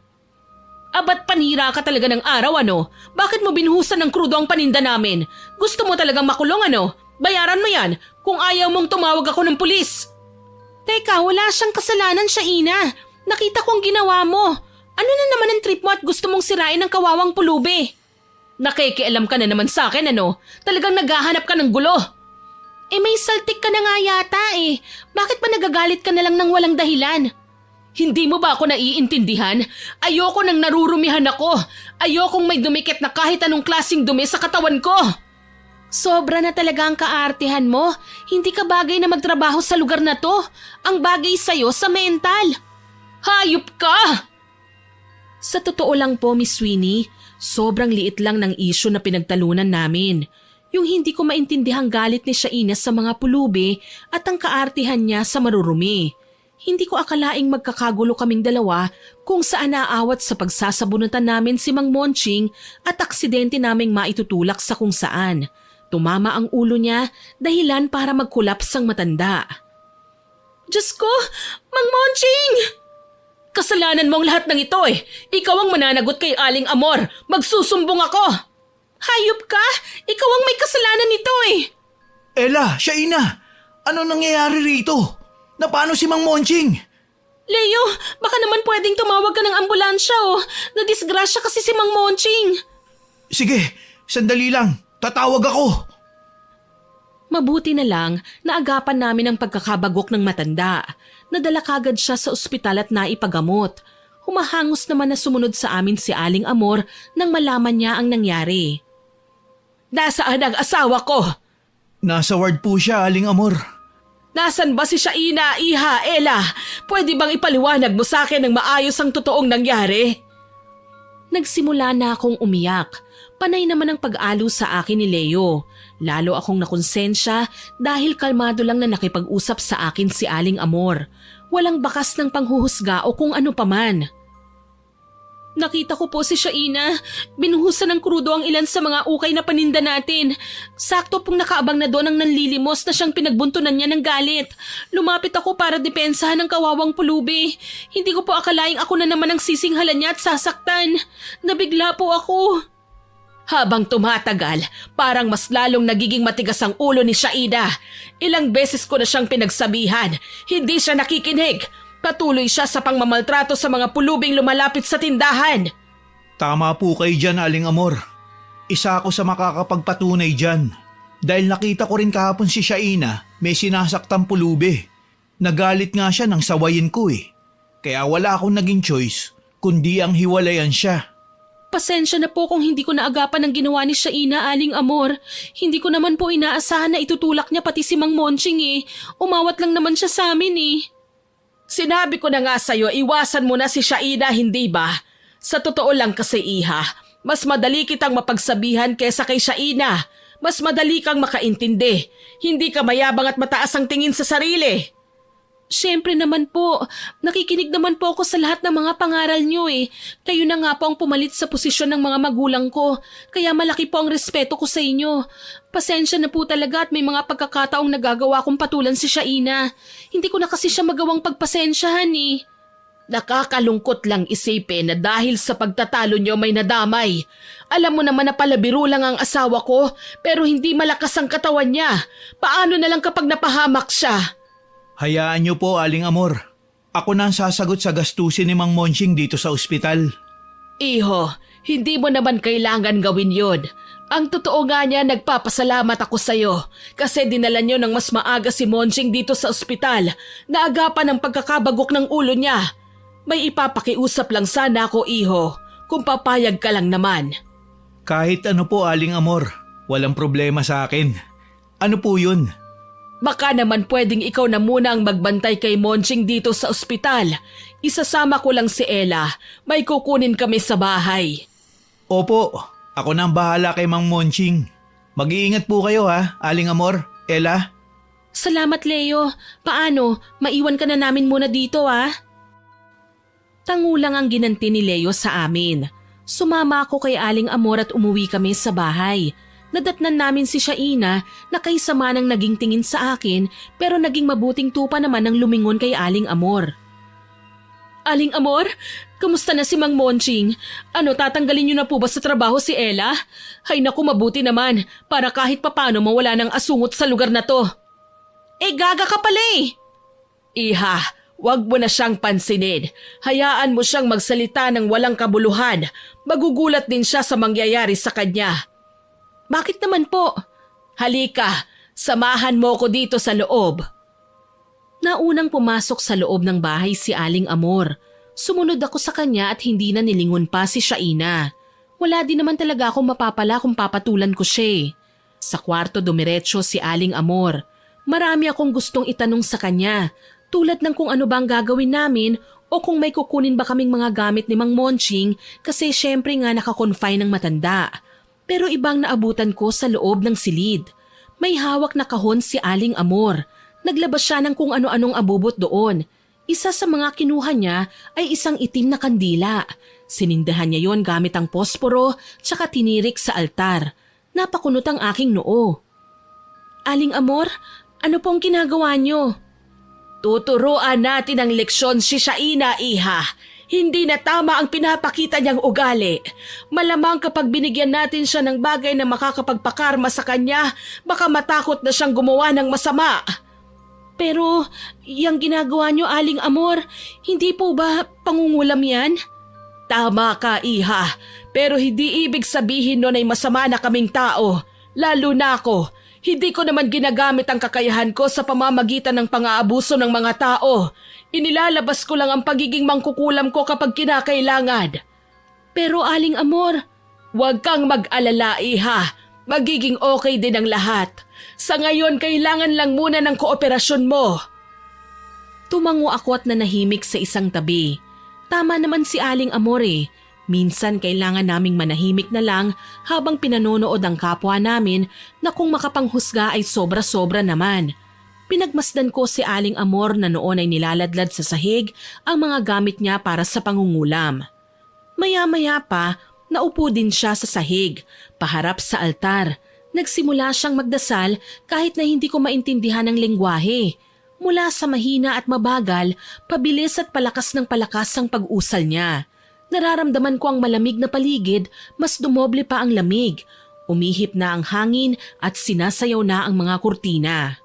Abat panira ka talaga ng araw ano? Bakit mo binuhusan ng krudo ang paninda namin? Gusto mo talagang makulong ano? Bayaran mo yan kung ayaw mong tumawag ako ng pulis. Teka, wala siyang kasalanan, Shaina. Nakita ko ang ginawa mo. Ano na naman ang trip mo at gusto mong sirain ang kawawang pulube? Nakikialam ka na naman sa akin ano? Talagang naghahanap ka ng gulo. May saltik ka na nga yata eh. Bakit ba nagagalit ka na lang ng walang dahilan? Hindi mo ba ako naiintindihan? Ayoko nang narurumihan ako. Ayokong may dumikit na kahit anong klaseng dumi sa katawan ko. Sobra na talaga ang kaartihan mo. Hindi ka bagay na magtrabaho sa lugar na to. Ang bagay sa'yo sa mental. Hayop ka! Sa totoo lang po, Miss Sweeney, sobrang liit lang ng issue na pinagtalunan namin. Yung hindi ko maintindihang galit ni Shaina sa mga pulubi at ang kaartihan niya sa marurumi. Hindi ko akalaing magkakagulo kaming dalawa kung saan naawat sa pagsasabunutan namin si Mang Monching at aksidente naming maitutulak sa kung saan. Tumama ang ulo niya, dahilan para magkulaps ang matanda. Diyos ko! Mang Monching! Kasalanan mo ang lahat ng ito eh. Ikaw ang mananagot kay Aling Amor. Magsusumbong ako. Hayop ka! Ikaw ang may kasalanan nito eh. Ella, Shaina, ano nangyayari rito? Na paano si Mang Monching? Leo, baka naman pwedeng tumawag ka ng ambulansya oh. Nadisgrasya kasi si Mang Monching. Sige, sandali lang. Tatawag ako. Mabuti na lang na agapan namin ang pagkakabagok ng matanda. Nadala kagad siya sa ospital at naipagamot. Humahangos naman na sumunod sa amin si Aling Amor nang malaman niya ang nangyari. Nasaan ang asawa ko? Nasa ward po siya, Aling Amor. Nasaan ba si Shaina, Iha, Ella? Pwede bang ipaliwanag mo sa akin ng maayos ang totoong nangyari? Nagsimula na akong umiyak. Panay naman ang pag-alo sa akin ni Leo. Lalo akong nakonsensya dahil kalmado lang na nakipag-usap sa akin si Aling Amor. Walang bakas ng panghuhusga o kung ano paman. Nakita ko po si Shaina. Binuhusan ng krudo ang ilan sa mga ukay na paninda natin. Sakto pong nakaabang na doon ang nanlilimos na siyang pinagbuntunan niya ng galit. Lumapit ako para depensahan ng kawawang pulubi. Hindi ko po akalaing ako na naman ang sisinghalan niya at sasaktan. Nabigla po ako. Habang tumatagal, parang mas lalong nagiging matigas ang ulo ni Shaina. Ilang beses ko na siyang pinagsabihan. Hindi siya nakikinig. Patuloy siya sa pangmamaltrato sa mga pulubing lumalapit sa tindahan. Tama po kayo dyan, Aling Amor. Isa ako sa makakapagpatunay dyan. Dahil nakita ko rin kahapon si Shaina may sinasaktang pulubi. Nagalit nga siya nang sawayin ko eh. Kaya wala akong naging choice kundi ang hiwalayan siya. Pasensya na po kung hindi ko naagapan ang ginawa ni Shaina, Aling Amor. Hindi ko naman po inaasahan na itutulak niya pati si Mang Monching eh. Umawat lang naman siya sa amin eh. Sinabi ko na nga sa'yo, iwasan mo na si Shaina, hindi ba? Sa totoo lang kasi, Iha, mas madali kitang mapagsabihan kesa kay Shaina. Mas madali kang makaintindi. Hindi ka mayabang at mataas ang tingin sa sarili. Siyempre naman po, nakikinig naman po ako sa lahat ng mga pangaral niyo eh. Kayo na nga po ang pumalit sa posisyon ng mga magulang ko, kaya malaki po ang respeto ko sa inyo. Pasensya na po talaga at may mga pagkakataong nagagawa kong patulan si Shaina. Hindi ko na kasi siya magawang pagpasensyahan eh. Nakakalungkot lang isipin na dahil sa pagtatalo niyo may nadamay. Alam mo naman na palabiro lang ang asawa ko pero hindi malakas ang katawan niya. Paano na lang kapag napahamak siya? Hayaan niyo po, Aling Amor. Ako na ang sasagot sa gastusin ni Mang Monching dito sa ospital. Iho, hindi mo naman kailangan gawin yun. Ang totoo nga niya, nagpapasalamat ako sa'yo kasi dinala niyo ng mas maaga si Monching dito sa ospital na agapan ang pagkakabagok ng ulo niya. May ipapakiusap lang sana ako, Iho, kung papayag ka lang naman. Kahit ano po, Aling Amor. Walang problema sa akin. Ano po yun? Baka naman pwedeng ikaw na muna ang magbantay kay Monching dito sa ospital. Isasama ko lang si Ella. May kukunin kami sa bahay. Opo, ako na ang bahala kay Mang Monching. Mag-iingat po kayo ha, Aling Amor, Ella. Salamat, Leo. Paano? Maiwan ka na namin muna dito, ah? Tangulang ang ginanti ni Leo sa amin. Sumama ako kay Aling Amor at umuwi kami sa bahay. Nadatnan namin si Shaina na kaysama ng naging tingin sa akin pero naging mabuting tupa naman ng lumingon kay Aling Amor. Aling Amor, kamusta na si Mang Monching? Ano, tatanggalin niyo na po ba sa trabaho si Ella? Hay naku, mabuti naman para kahit papano mawala ng asungot sa lugar na to. Gaga ka pala eh! Iha, wag mo na siyang pansinin. Hayaan mo siyang magsalita ng walang kabuluhan. Magugulat din siya sa mangyayari sa kanya. Bakit naman po? Halika, samahan mo ko dito sa loob. Naunang pumasok sa loob ng bahay si Aling Amor. Sumunod ako sa kanya at hindi na nilingon pa si Shaina. Wala din naman talaga akong mapapala kung papatulan ko siya. Sa kwarto dumiretso si Aling Amor. Marami akong gustong itanong sa kanya. Tulad ng kung ano bang gagawin namin o kung may kukunin ba kaming mga gamit ni Mang Monching kasi syempre nga nakakonfine ng matanda. Pero ibang naabutan ko sa loob ng silid. May hawak na kahon si Aling Amor. Naglabas siya ng kung ano-anong abubot doon. Isa sa mga kinuha niya ay isang itim na kandila. Sinindahan niya yon gamit ang posporo tsaka tinirik sa altar. Napakunot ang aking noo. Aling Amor, ano pong ginagawa niyo? Tuturuan natin ang leksyon si Shaina, Iha. Hindi na tama ang pinapakita niyang ugali. Malamang kapag binigyan natin siya ng bagay na makakapagpakarma sa kanya, baka matakot na siyang gumawa ng masama. Pero, yung ginagawa niyo, Aling Amor, hindi po ba pangungulam yan? Tama ka, Iha. Pero hindi ibig sabihin nun ay masama na kaming tao. Lalo na ako. Hindi ko naman ginagamit ang kakayahan ko sa pamamagitan ng pang-aabuso ng mga tao. Inilalabas ko lang ang pagiging mangkukulam ko kapag kinakailangan. Pero Aling Amor, huwag kang mag-alala, Iha. Magiging okay din ang lahat. Sa ngayon, kailangan lang muna ng kooperasyon mo. Tumango ako at nanahimik sa isang tabi. Tama naman si Aling Amor eh. Minsan kailangan naming manahimik na lang habang pinanonood ang kapwa namin na kung makapanghusga ay sobra-sobra naman. Pinagmasdan ko si Aling Amor na noon ay nilaladlad sa sahig ang mga gamit niya para sa pangungulam. Maya-maya pa, naupo din siya sa sahig, paharap sa altar. Nagsimula siyang magdasal kahit na hindi ko maintindihan ang lengguwahe. Mula sa mahina at mabagal, pabilis at palakas ng palakas ang pag-usal niya. Nararamdaman ko ang malamig na paligid, mas dumoble pa ang lamig. Umihip na ang hangin at sinasayaw na ang mga kurtina.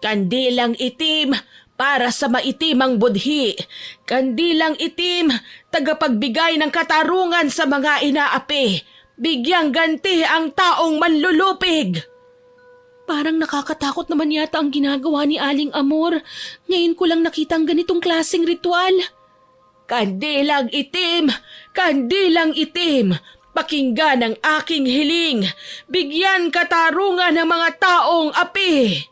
Kandilang itim para sa maitimang budhi. Kandilang itim, tagapagbigay ng katarungan sa mga inaapi. Bigyang ganti ang taong manlulupig. Parang nakakatakot naman yata ang ginagawa ni Aling Amor. Ngayon ko lang nakita ang ganitong klaseng ritual. Kandilang itim! Kandilang itim! Pakinggan ang aking hiling! Bigyan katarungan ng mga taong api!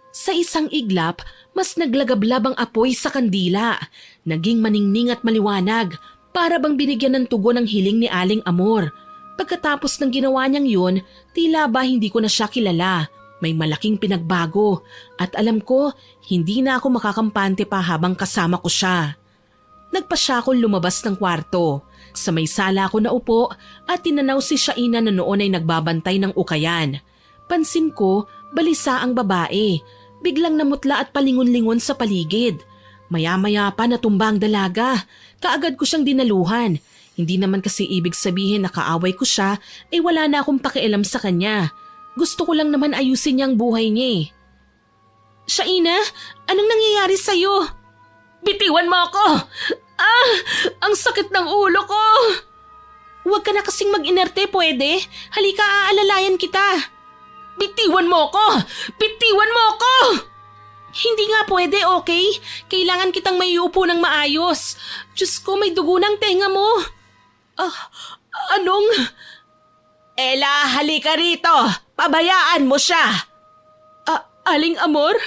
Sa isang iglap, mas naglagablab ang apoy sa kandila. Naging maningning at maliwanag, para bang binigyan ng tugon ang hiling ni Aling Amor. Pagkatapos ng ginawa niyang yun, tila ba hindi ko na siya kilala. May malaking pinagbago at alam ko hindi na ako makakampante pa habang kasama ko siya. Nagpa siya akong lumabas ng kwarto. Sa may sala ako naupo at tinanaw si Shaina na noon ay nagbabantay ng ukayan. Pansin ko, balisa ang babae. Biglang namutla at palingon-lingon sa paligid. Maya-maya pa natumba ang dalaga. Kaagad ko siyang dinaluhan. Hindi naman kasi ibig sabihin na kaaway ko siya ay wala na akong pakialam sa kanya. Gusto ko lang naman ayusin niya ang buhay niya eh. Shaina, anong nangyayari sa'yo? Bitiwan mo ako! Ah! Ang sakit ng ulo ko! Huwag ka na kasing mag-inerte, pwede? Halika, aalalayan kita. Bitiwan mo ako! Bitiwan mo ako! Hindi nga pwede, okay? Kailangan kitang maiupo ng maayos. Diyos ko, may dugo ng tenga mo. Anong? Ella, halika rito. Pabayaan mo siya. Aling Amor?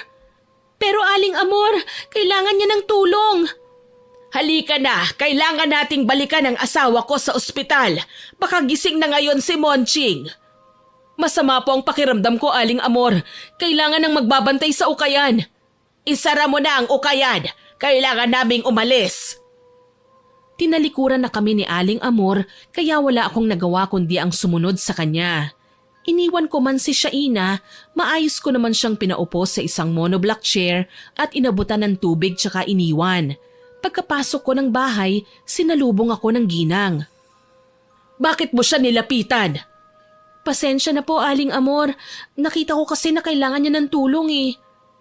Pero Aling Amor, kailangan niya ng tulong. Halika na, kailangan nating balikan ang asawa ko sa ospital. Baka gising na ngayon si Monching. Masama po ang pakiramdam ko, Aling Amor. Kailangan ng magbabantay sa ukayan. Isara mo na ang ukayan. Kailangan naming umalis. Tinalikuran na kami ni Aling Amor kaya wala akong nagawa kundi ang sumunod sa kanya. Iniwan ko man si Shaina, maayos ko naman siyang pinaupo sa isang monoblock chair at inabutan ng tubig tsaka iniwan. Pagkapasok ko ng bahay, sinalubong ako ng ginang. Bakit mo siya nilapitan? Pasensya na po, Aling Amor. Nakita ko kasi na kailangan niya ng tulong eh.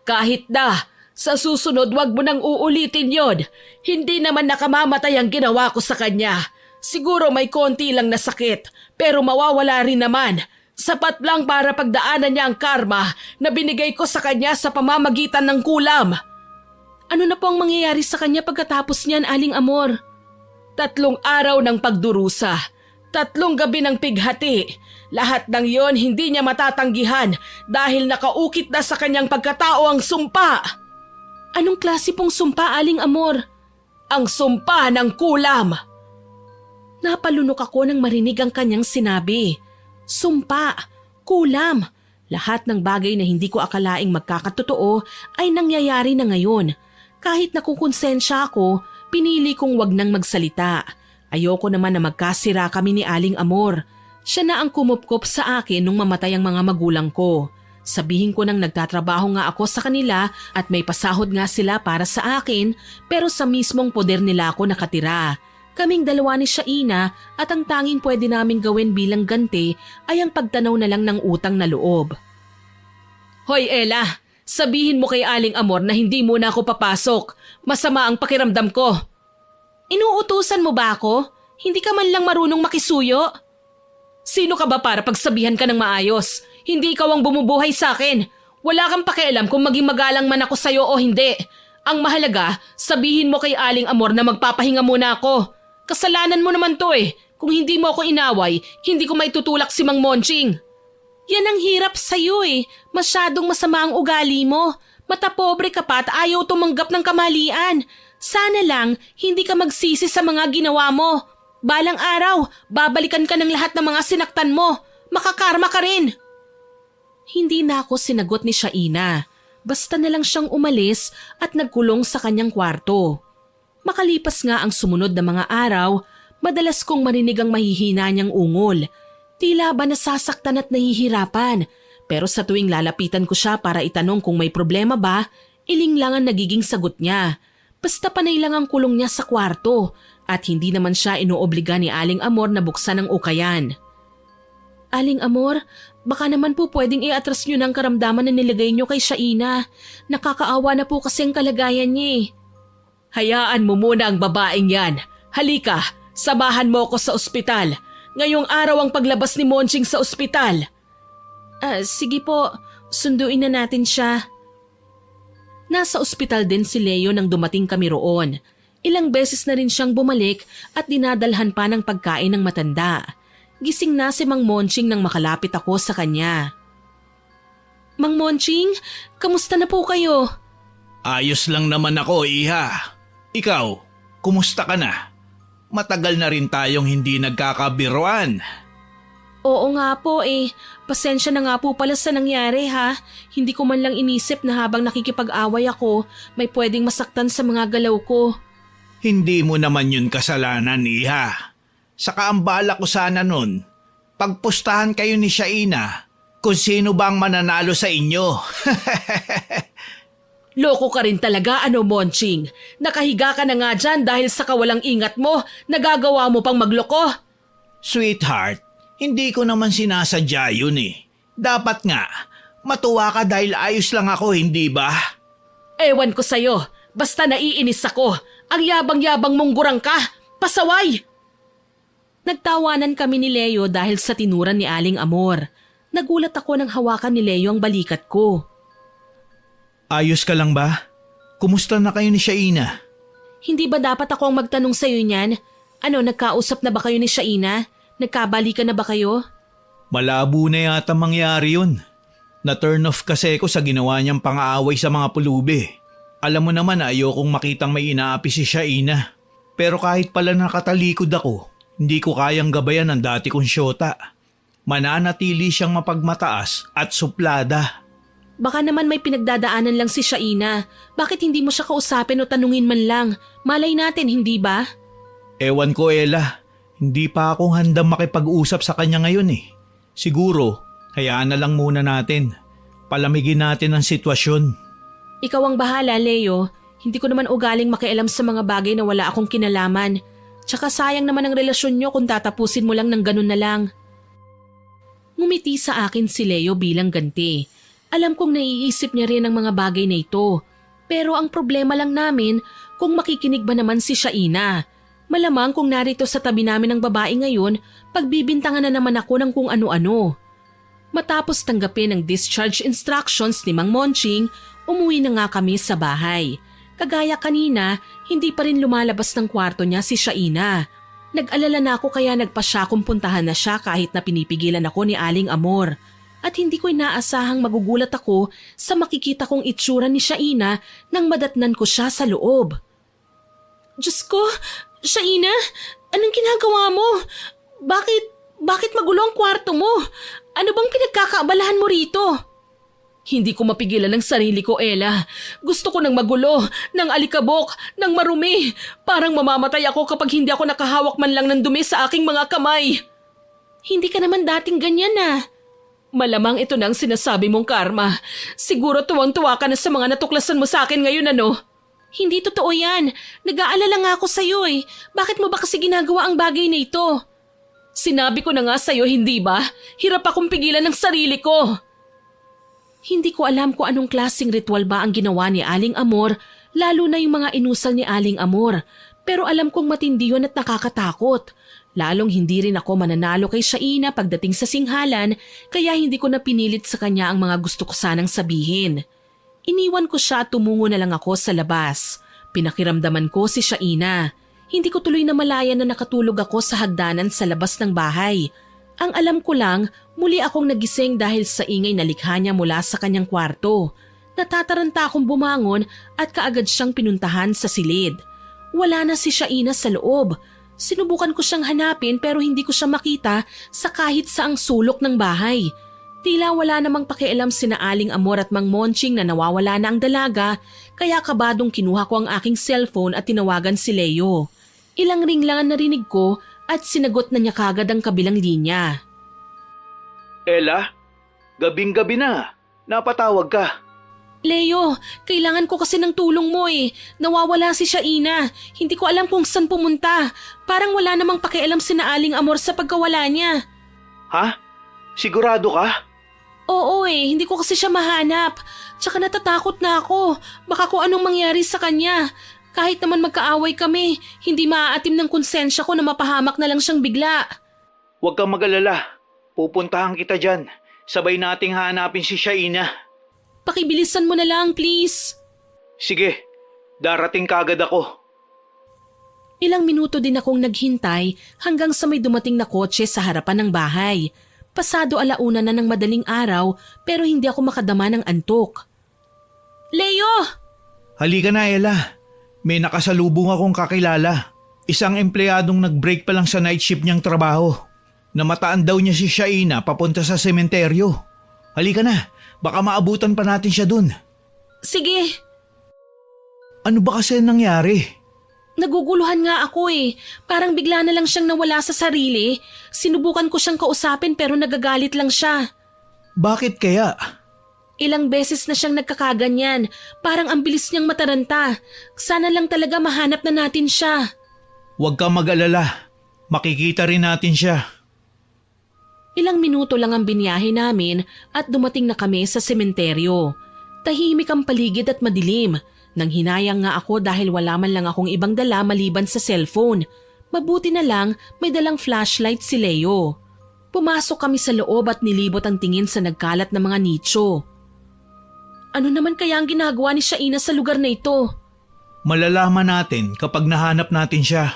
Kahit na, sa susunod wag mo nang uulitin yon. Hindi naman nakamamatay ang ginawa ko sa kanya. Siguro may konti lang na sakit, pero mawawala rin naman. Sapat lang para pagdaanan niya ang karma na binigay ko sa kanya sa pamamagitan ng kulam. Ano na po ang mangyayari sa kanya pagkatapos niyan, Aling Amor? 3 araw ng pagdurusa. 3 gabi ng pighati. Lahat ng yon hindi niya matatanggihan dahil nakaukit na sa kanyang pagkatao ang sumpa. Anong klase pong sumpa, Aling Amor? Ang sumpa ng kulam. Napalunok ako nang marinig ang kanyang sinabi. Sumpa, kulam, lahat ng bagay na hindi ko akalaing magkakatotoo ay nangyayari na ngayon. Kahit nakukonsensya ako, pinili kong wag nang magsalita. Ayoko naman na magkasira kami ni Aling Amor. Siya na ang kumupkop sa akin nung mamatay ang mga magulang ko. Sabihin ko nang nagtatrabaho nga ako sa kanila at may pasahod nga sila para sa akin pero sa mismong poder nila ako nakatira. Kaming dalawa ni Shaina at ang tanging pwede naming gawin bilang ganti ay ang pagtanaw na lang ng utang na loob. Hoy Ella, sabihin mo kay Aling Amor na hindi muna ako papasok. Masama ang pakiramdam ko. Inuutusan mo ba ako? Hindi ka man lang marunong makisuyo? Sino ka ba para pagsabihan ka ng maayos? Hindi ikaw ang bumubuhay sa akin. Wala kang pakialam kung maging magalang man ako sa'yo o hindi. Ang mahalaga, sabihin mo kay Aling Amor na magpapahinga muna ako. Kasalanan mo naman to eh. Kung hindi mo ako inaway, hindi ko maitutulak si Mang Monching. Yan ang hirap sa'yo eh. Masyadong masama ang ugali mo. Matapobre ka pa at ayaw tumanggap ng kamalian. Sana lang hindi ka magsisi sa mga ginawa mo. Balang araw, babalikan ka ng lahat ng mga sinaktan mo. Makakarma ka rin. Hindi na ako sinagot ni Shaina. Basta na lang siyang umalis at nagkulong sa kanyang kwarto. Makalipas nga ang sumunod na mga araw, madalas kong marinig ang mahihina niyang ungol. Tila ba nasasaktan at nahihirapan. Pero sa tuwing lalapitan ko siya para itanong kung may problema ba, iling lang ang nagiging sagot niya. Basta panay lang ang kulong niya sa kwarto at hindi naman siya inuobliga ni Aling Amor na buksan ang ukayan. Aling Amor, baka naman po pwedeng i-atras niyo ng karamdaman na nilagay niyo kay Shaina. Nakakaawa na po kasi ang kalagayan niya eh. Hayaan mo muna ang babaeng yan. Halika, samahan mo ako sa ospital. Ngayong araw ang paglabas ni Monching sa ospital. Sige po, sunduin na natin siya. Nasa ospital din si Leo nang dumating kami roon. Ilang beses na rin siyang bumalik at dinadalhan pa ng pagkain ng matanda. Gising na si Mang Monching nang makalapit ako sa kanya. Mang Monching, kamusta na po kayo? Ayos lang naman ako, Iha. Ikaw, kumusta ka na? Matagal na rin tayong hindi nagkakabiruan. Oo nga po eh. Pasensya na nga po pala sa nangyari ha. Hindi ko man lang inisip na habang nakikipag-away ako, may pwedeng masaktan sa mga galaw ko. Hindi mo naman yun kasalanan, Iha. Saka ang bala ko sana nun, pagpustahan kayo ni Shaina kung sino bang mananalo sa inyo. Loko ka rin talaga, ano, Monching? Nakahiga ka na nga dyan dahil sa kawalang ingat mo, nagagawa mo pang magloko. Sweetheart, hindi ko naman sinasadya yun eh. Dapat nga, matuwa ka dahil ayos lang ako, hindi ba? Ewan ko sa'yo, basta naiinis ako. Ang yabang-yabang mong gurang ka, pasaway! Nagtawanan kami ni Leo dahil sa tinuran ni Aling Amor. Nagulat ako nang hawakan ni Leo ang balikat ko. Ayos ka lang ba? Kumusta na kayo ni Shaina? Hindi ba dapat ako ang magtanong sa'yo niyan? Ano, nagkausap na ba kayo ni Shaina? Nagkabalikan na ba kayo? Malabo na yata mangyari yun. Na-turn off kasi ako sa ginawa niyang pang-aaway sa mga pulubi. Alam mo naman ayokong makitang may inaapi si Shaina. Pero kahit pala nakatalikod ako, hindi ko kayang gabayan ang dati kong syota. Mananatili siyang mapagmataas at suplada. Baka naman may pinagdadaanan lang si Shaina. Bakit hindi mo siya kausapin o tanungin man lang? Malay natin, hindi ba? Ewan ko, Ella. Hindi pa ako handang makipag-usap sa kanya ngayon eh. Siguro, hayaan na lang muna natin. Palamigin natin ang sitwasyon. Ikaw ang bahala, Leo. Hindi ko naman ugaling makialam sa mga bagay na wala akong kinalaman. Tsaka sayang naman ang relasyon nyo kung tatapusin mo lang ng ganun na lang. Ngumiti sa akin si Leo bilang ganti. Alam kong naiisip niya rin ang mga bagay na ito. Pero ang problema lang namin kung makikinig ba naman si Shaina. Malamang kung narito sa tabi namin ng babae ngayon, pagbibintangan na naman ako ng kung ano-ano. Matapos tanggapin ang discharge instructions ni Mang Monching, umuwi na nga kami sa bahay. Kagaya kanina, hindi pa rin lumalabas ng kwarto niya si Shaina. Nag-alala na ako kaya nagpa siya kung puntahan na siya kahit na pinipigilan ako ni Aling Amor. At hindi ko inaasahang magugulat ako sa makikita kong itsura ni Shaina nang madatnan ko siya sa loob. Diyos ko, Shaina, anong ginagawa mo? Bakit magulo ang kwarto mo? Ano bang pinagkakaabalahan mo rito? Hindi ko mapigilan ang sarili ko, Ella. Gusto ko ng magulo, ng alikabok, ng marumi. Parang mamamatay ako kapag hindi ako nakahawak man lang ng dumi sa aking mga kamay. Hindi ka naman dating ganyan ah. Malamang ito na ang sinasabi mong karma. Siguro tuwang-tuwa ka na sa mga natuklasan mo sa akin ngayon, ano? Hindi totoo yan. Nag-aalala nga ako sa'yo eh. Bakit mo ba kasi ginagawa ang bagay na ito? Sinabi ko na nga sa'yo, hindi ba? Hirap akong pigilan ng sarili ko. Hindi ko alam kung anong klaseng ritual ba ang ginawa ni Aling Amor, lalo na yung mga inusal ni Aling Amor. Pero alam kong matindi yun at nakakatakot. Lalong hindi rin ako mananalo kay Shaina pagdating sa singhalan, kaya hindi ko na pinilit sa kanya ang mga gusto ko sanang sabihin. Iniwan ko siya at tumungo na lang ako sa labas. Pinakiramdaman ko si Shaina. Hindi ko tuloy na malayan na nakatulog ako sa hagdanan sa labas ng bahay. Ang alam ko lang, muli akong nagising dahil sa ingay na likha niya mula sa kanyang kwarto. Natataranta akong bumangon at kaagad siyang pinuntahan sa silid. Wala na si Shaina sa loob. Sinubukan ko siyang hanapin pero hindi ko siya makita sa kahit saang sulok ng bahay. Tila wala namang pakialam sina Aling Amor at Mang Monching na nawawala na ang dalaga, kaya kabadong kinuha ko ang aking cellphone at tinawagan si Leo. Ilang ring lang ang narinig ko at sinagot na niya kagad ang kabilang linya. Ella, gabing-gabi na. Napatawag ka. Leo, kailangan ko kasi ng tulong mo eh. Nawawala si Shaina. Hindi ko alam kung saan pumunta. Parang wala namang pakialam sina Aling Amor sa pagkawala niya. Ha? Sigurado ka? Oo eh, hindi ko kasi siya mahanap. Tsaka natatakot na ako. Baka kung anong mangyari sa kanya. Kahit naman magkaaway kami, hindi maaatim ng konsensya ko na mapahamak na lang siyang bigla. Huwag kang mag-alala. Pupuntahan kita dyan. Sabay nating hanapin si Shaina. Pakibilisan mo na lang, please. Sige, darating kagad ako. Ilang minuto din akong naghintay hanggang sa may dumating na kotse sa harapan ng bahay. Pasado 1:00 na ng madaling araw pero hindi ako makadama ng antok. Leo! Halika na, Ella. May nakasalubong akong kakilala. Isang empleyadong nag-break pa lang sa night shift niyang trabaho. Namataan daw niya si Shaina papunta sa sementeryo. Halika na, baka maabutan pa natin siya dun. Sige. Ano ba kasi nangyari? Naguguluhan nga ako eh. Parang bigla na lang siyang nawala sa sarili. Sinubukan ko siyang kausapin pero nagagalit lang siya. Bakit kaya? Ilang beses na siyang nagkakaganyan. Parang ang bilis niyang mataranta. Sana lang talaga mahanap na natin siya. Huwag kang mag-alala. Makikita rin natin siya. Ilang minuto lang ang binyahe namin at dumating na kami sa sementeryo. Tahimik ang paligid at madilim. Nang hinayang nga ako dahil wala man lang akong ibang dala maliban sa cellphone. Mabuti na lang may dalang flashlight si Leo. Pumasok kami sa loob at nilibot ang tingin sa nagkalat na mga nicho. Ano naman kaya ang ginagawa ni Shaina sa lugar na ito? Malalaman natin kapag nahanap natin siya.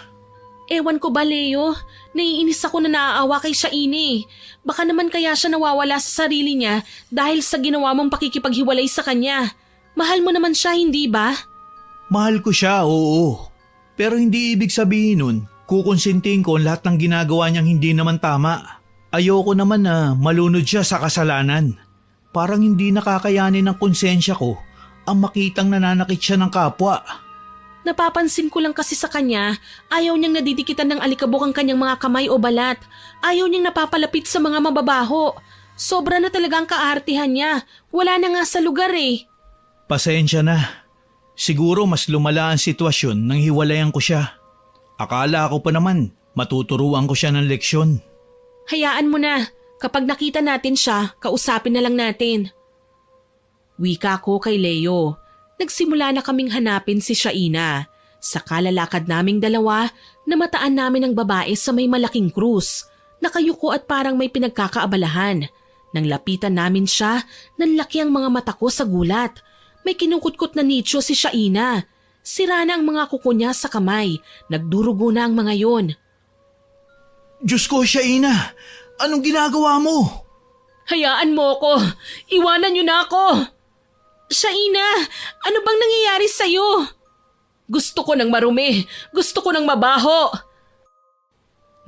Ewan ko ba, Leo? Naiinis ako na naaawa kay Shaina. Baka naman kaya siya nawawala sa sarili niya dahil sa ginawa mong pakikipaghiwalay sa kanya. Mahal mo naman siya, hindi ba? Mahal ko siya, oo. Pero hindi ibig sabihin nun, kukonsintihin ko ang lahat ng ginagawa niyang hindi naman tama. Ayoko naman na malunod siya sa kasalanan. Parang hindi nakakayanin ng konsensya ko ang makitang nananakit siya ng kapwa. Napapansin ko lang kasi sa kanya, ayaw niyang nadidikitan ng alikabok ang kanyang mga kamay o balat. Ayaw niyang napapalapit sa mga mababaho. Sobra na talaga ang kaartihan niya. Wala na nga sa lugar eh. Pasensya na. Siguro mas lumala ang sitwasyon nang hiwalayan ko siya. Akala ko pa naman matuturuan ko siya ng leksyon. Hayaan mo na. Kapag nakita natin siya, kausapin na lang natin. Wika ko kay Leo. Nagsimula na kaming hanapin si Shaina. Sa kalalakad naming dalawa, namataan namin ang babae sa may malaking krus. Nakayuko at parang may pinagkakaabalahan. Nang lapitan namin siya, nanlaki ang mga mata ko sa gulat. May kinukutkot na nicho si Shaina. Sira na ang mga kuko niya sa kamay. Nagdurugo na ang mga yon. Diyos ko, Shaina! Anong ginagawa mo? Hayaan mo ko. Iwanan niyo na ako. Shaina, ano bang nangyayari sa'yo? Gusto ko ng marumi. Gusto ko ng mabaho.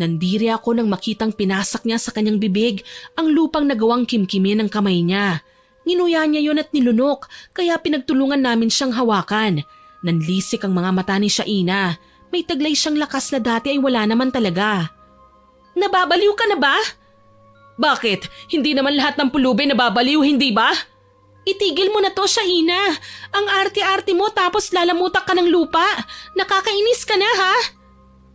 Nandiri ako nang makitang pinasak niya sa kanyang bibig ang lupang nagawang kimkimin ng kamay niya. Nginuya niya yon at nilunok kaya pinagtulungan namin siyang hawakan. Nanlisik ang mga mata ni Shaina. May taglay siyang lakas na dati ay wala naman talaga. Nababaliw ka na ba? Bakit? Hindi naman lahat ng pulubi nababaliw, hindi ba? Itigil mo na to, Shaina. Ang arte-arte mo tapos lalamutak ka ng lupa. Nakakainis ka na, ha?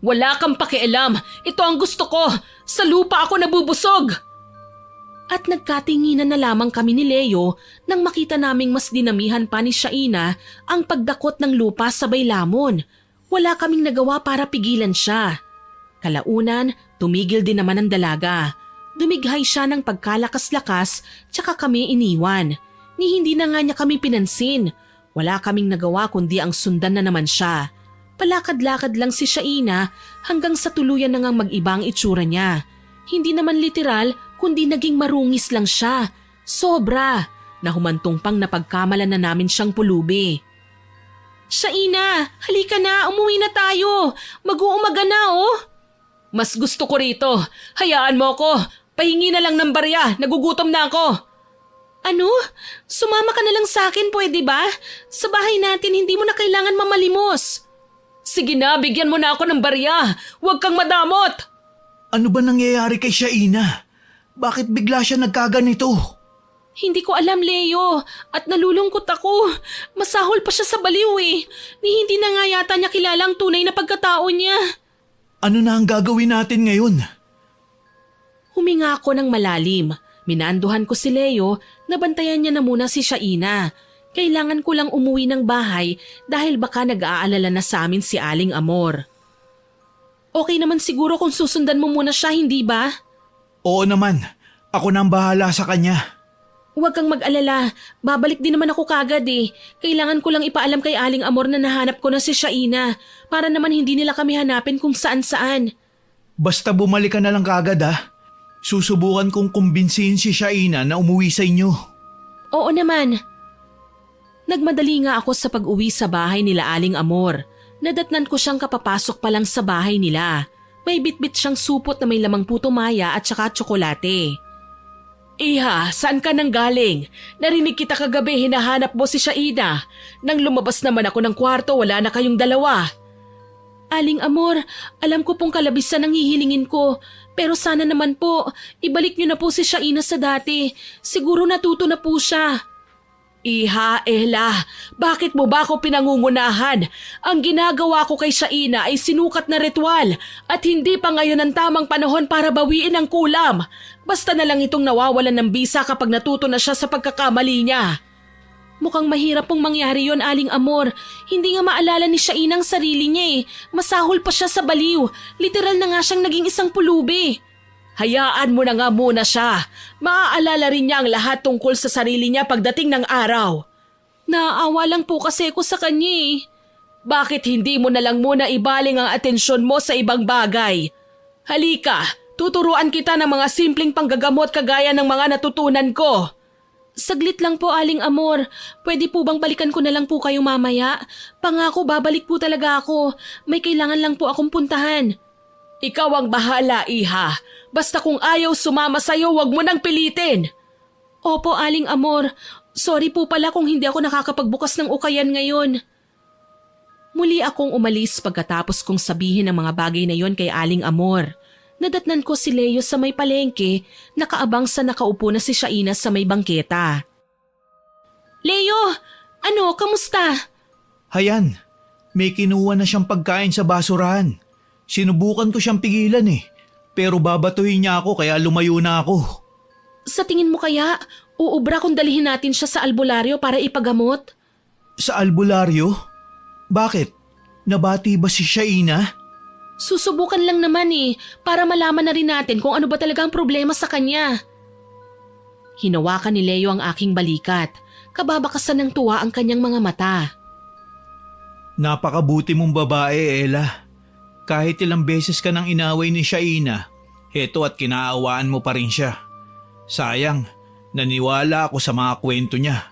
Wala kang pakialam. Ito ang gusto ko. Sa lupa ako nabubusog. At nagkatinginan na lamang kami ni Leo nang makita naming mas dinamihan pa ni Shaina ang pagdakot ng lupa sabay lamon. Wala kaming nagawa para pigilan siya. Kalaunan, tumigil din naman ang dalaga. Dumighay siya ng pagkalakas-lakas tsaka kami iniwan. Ni hindi na nga niya kami pinansin. Wala kaming nagawa kundi ang sundan na naman siya. Palakad-lakad lang si Shaina hanggang sa tuluyan na ngang mag-ibang itsura niya. Hindi naman literal kundi naging marungis lang siya. Sobra. Nahumantong pang napagkamalan na namin siyang pulubi. Shaina, halika na, umuwi na tayo. Mag-uumaga na oh. Mas gusto ko rito. Hayaan mo ko. Pahingi na lang ng barya. Nagugutom na ako. Ano? Sumama ka na lang sa akin, pwede ba? Sa bahay natin, hindi mo na kailangan mamalimos. Sige na, bigyan mo na ako ng barya. Huwag kang madamot. Ano ba nangyayari kay Shaina? Bakit bigla siya nagkaganito? Hindi ko alam, Leo. At nalulungkot ako. Masahol pa siya sa baliw eh. Ni hindi na nga yata niya kilala ang tunay na pagkatao niya. Ano na ang gagawin natin ngayon? Huminga ako ng malalim. Minaanduhan ko si Leo na bantayan niya na muna si Shaina. Kailangan ko lang umuwi ng bahay dahil baka nag-aalala na sa amin si Aling Amor. Okay naman siguro kung susundan mo muna siya, hindi ba? Oo naman. Ako na ang bahala sa kanya. Huwag kang mag-alala. Babalik din naman ako kagad eh. Kailangan ko lang ipaalam kay Aling Amor na nahanap ko na si Shaina para naman hindi nila kami hanapin kung saan-saan. Basta bumalik ka na lang kagad ha. Susubukan kong kumbinsihin si Shaina na umuwi sa inyo. Oo naman. Nagmadali nga ako sa pag-uwi sa bahay nila Aling Amor. Nadatnan ko siyang kapapasok pa lang sa bahay nila. May bitbit siyang supot na may lamang puto maya at saka tsokolate. Iha, saan ka nang galing? Narinig kita kagabi hinahanap mo si Shaina. Nang lumabas naman ako ng kwarto, wala na kayong dalawa. Aling Amor, alam ko pong kalabisan ang hihilingin ko. Pero sana naman po, ibalik niyo na po si Shaina sa dati. Siguro natuto na po siya. Iha, Ella, bakit mo ba ako pinangungunahan? Ang ginagawa ko kay Shaina ay sinukat na ritual at hindi pa ngayon ang tamang panahon para bawiin ang kulam. Basta na lang itong nawawalan ng bisa kapag natuto na siya sa pagkakamali niya. Mukhang mahirap pong mangyari yon, Aling Amor. Hindi nga maalala ni Shaina ang sarili niya eh. Masahol pa siya sa baliw. Literal na nga siyang naging isang pulubi. Hayaan mo na nga muna siya. Maaalala rin niya ang lahat tungkol sa sarili niya pagdating ng araw. Naaawa lang po kasi ako sa kanya eh. Bakit hindi mo na lang muna ibaling ang atensyon mo sa ibang bagay? Halika, tuturuan kita ng mga simpleng panggagamot kagaya ng mga natutunan ko. Saglit lang po, Aling Amor. Pwede po bang balikan ko na lang po kayo mamaya? Pangako, babalik po talaga ako. May kailangan lang po akong puntahan. Ikaw ang bahala, Iha. Basta kung ayaw sumama sa'yo, wag mo nang pilitin. Opo, Aling Amor. Sorry po pala kung hindi ako nakakapagbukas ng ukayan ngayon. Muli akong umalis pagkatapos kong sabihin ang mga bagay na yon kay Aling Amor. Nadatnan ko si Leo sa may palengke, nakaabang sa nakaupo na si Shaina sa may bangketa. Leo! Ano? Kamusta? Hayan, may kinuha na siyang pagkain sa basurahan. Sinubukan ko siyang pigilan pero babatuhin niya ako kaya lumayo na ako. Sa tingin mo kaya, uubra kung dalhin natin siya sa albularyo para ipagamot? Sa albularyo? Bakit? Nabati ba si Shaina? Susubukan lang naman para malaman na rin natin kung ano ba talaga ang problema sa kanya. Hinawakan ni Leo ang aking balikat. Kababakasan ng tuwa ang kanyang mga mata. Napakabuti mong babae, Ella. Kahit ilang beses ka nang inaway ni Shaina, heto at kinaawaan mo pa rin siya. Sayang, naniwala ako sa mga kwento niya.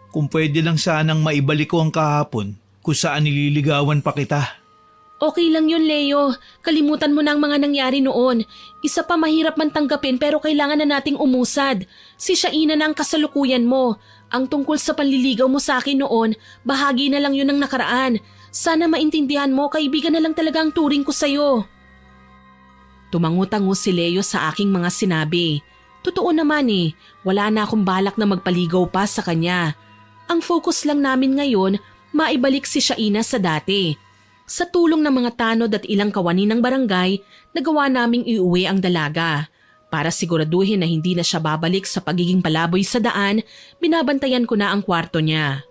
Kung pwede lang sanang maibalik ko ang kahapon kung saan nililigawan pa kita. Okay lang yun, Leo. Kalimutan mo na ang mga nangyari noon. Isa pa mahirap man tanggapin pero kailangan na nating umusad. Si Shaina na ang kasalukuyan mo. Ang tungkol sa panliligaw mo sa akin noon, bahagi na lang yun ng nakaraan. Sana maintindihan mo, kaibigan na lang talaga ang turing ko sa'yo. Tumango-tango si Leo sa aking mga sinabi. Totoo naman wala na akong balak na magpaligaw pa sa kanya. Ang focus lang namin ngayon, maibalik si Shaina sa dati. Sa tulong ng mga tanod at ilang kawani ng barangay, nagawa naming iuwi ang dalaga. Para siguraduhin na hindi na siya babalik sa pagiging palaboy sa daan, binabantayan ko na ang kwarto niya.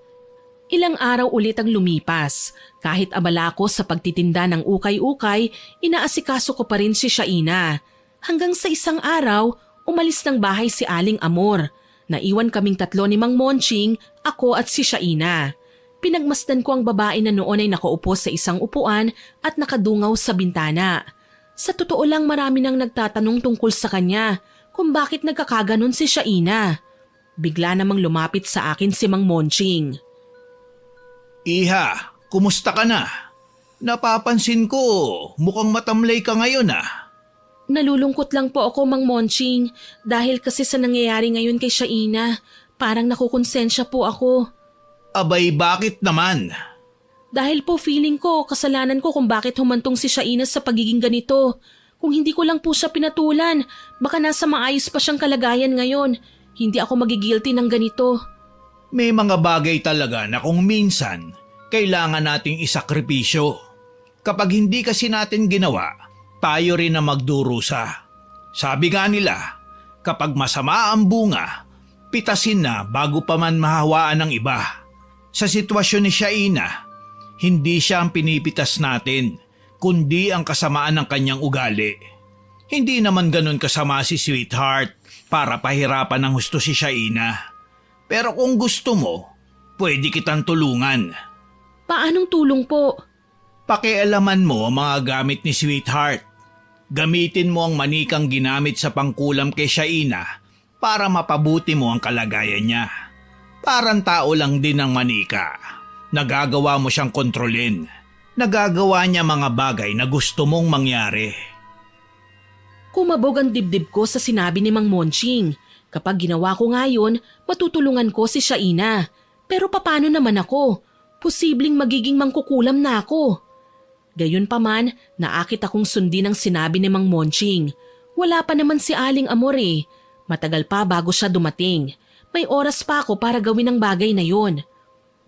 Ilang araw ulit ang lumipas. Kahit abala ko sa pagtitinda ng ukay-ukay, inaasikaso ko pa rin si Shaina. Hanggang sa isang araw, umalis ng bahay si Aling Amor. Naiwan kaming tatlo ni Mang Monching, ako at si Shaina. Pinagmasdan ko ang babae na noon ay nakaupo sa isang upuan at nakadungaw sa bintana. Sa totoo lang marami nang nagtatanong tungkol sa kanya kung bakit nagkakaganon si Shaina. Bigla namang lumapit sa akin si Mang Monching. Iha, kumusta ka na? Napapansin ko, mukhang matamlay ka ngayon Nalulungkot lang po ako, Mang Monching, dahil kasi sa nangyayari ngayon kay Shaina. Parang nakukonsensya po ako. Abay, bakit naman? Dahil po feeling ko, kasalanan ko kung bakit humantong si Shaina sa pagiging ganito. Kung hindi ko lang po siya pinatulan, baka nasa maayos pa siyang kalagayan ngayon. Hindi ako magigilty ng ganito. May mga bagay talaga na kung minsan, kailangan nating isakripisyo. Kapag hindi kasi natin ginawa, tayo rin na magdurusa. Sabi nga nila, kapag masama ang bunga, pitasin na bago pa man mahawaan ng iba. Sa sitwasyon ni Shaina, hindi siya ang pinipitas natin, kundi ang kasamaan ng kanyang ugali. Hindi naman ganun kasama si Sweetheart para pahirapan ng husto si Shaina. Pero kung gusto mo, pwede kitang tulungan. Paanong tulong po? Pakialaman mo ang mga gamit ni Sweetheart. Gamitin mo ang manikang ginamit sa pangkulam kay Shaina para mapabuti mo ang kalagayan niya. Parang tao lang din ang manika. Nagagawa mo siyang kontrolin. Nagagawa niya mga bagay na gusto mong mangyari. Kumabog ang dibdib ko sa sinabi ni Mang Monching. Kapag ginawa ko ngayon, matutulungan ko si Shaina. Pero paano naman ako? Posibleng magiging mangkukulam na ako. Gayunpaman, naakit akong sundin ang sinabi ni Mang Monching. Wala pa naman si Aling Amor Matagal pa bago siya dumating. may oras pa ako para gawin ang bagay na yon.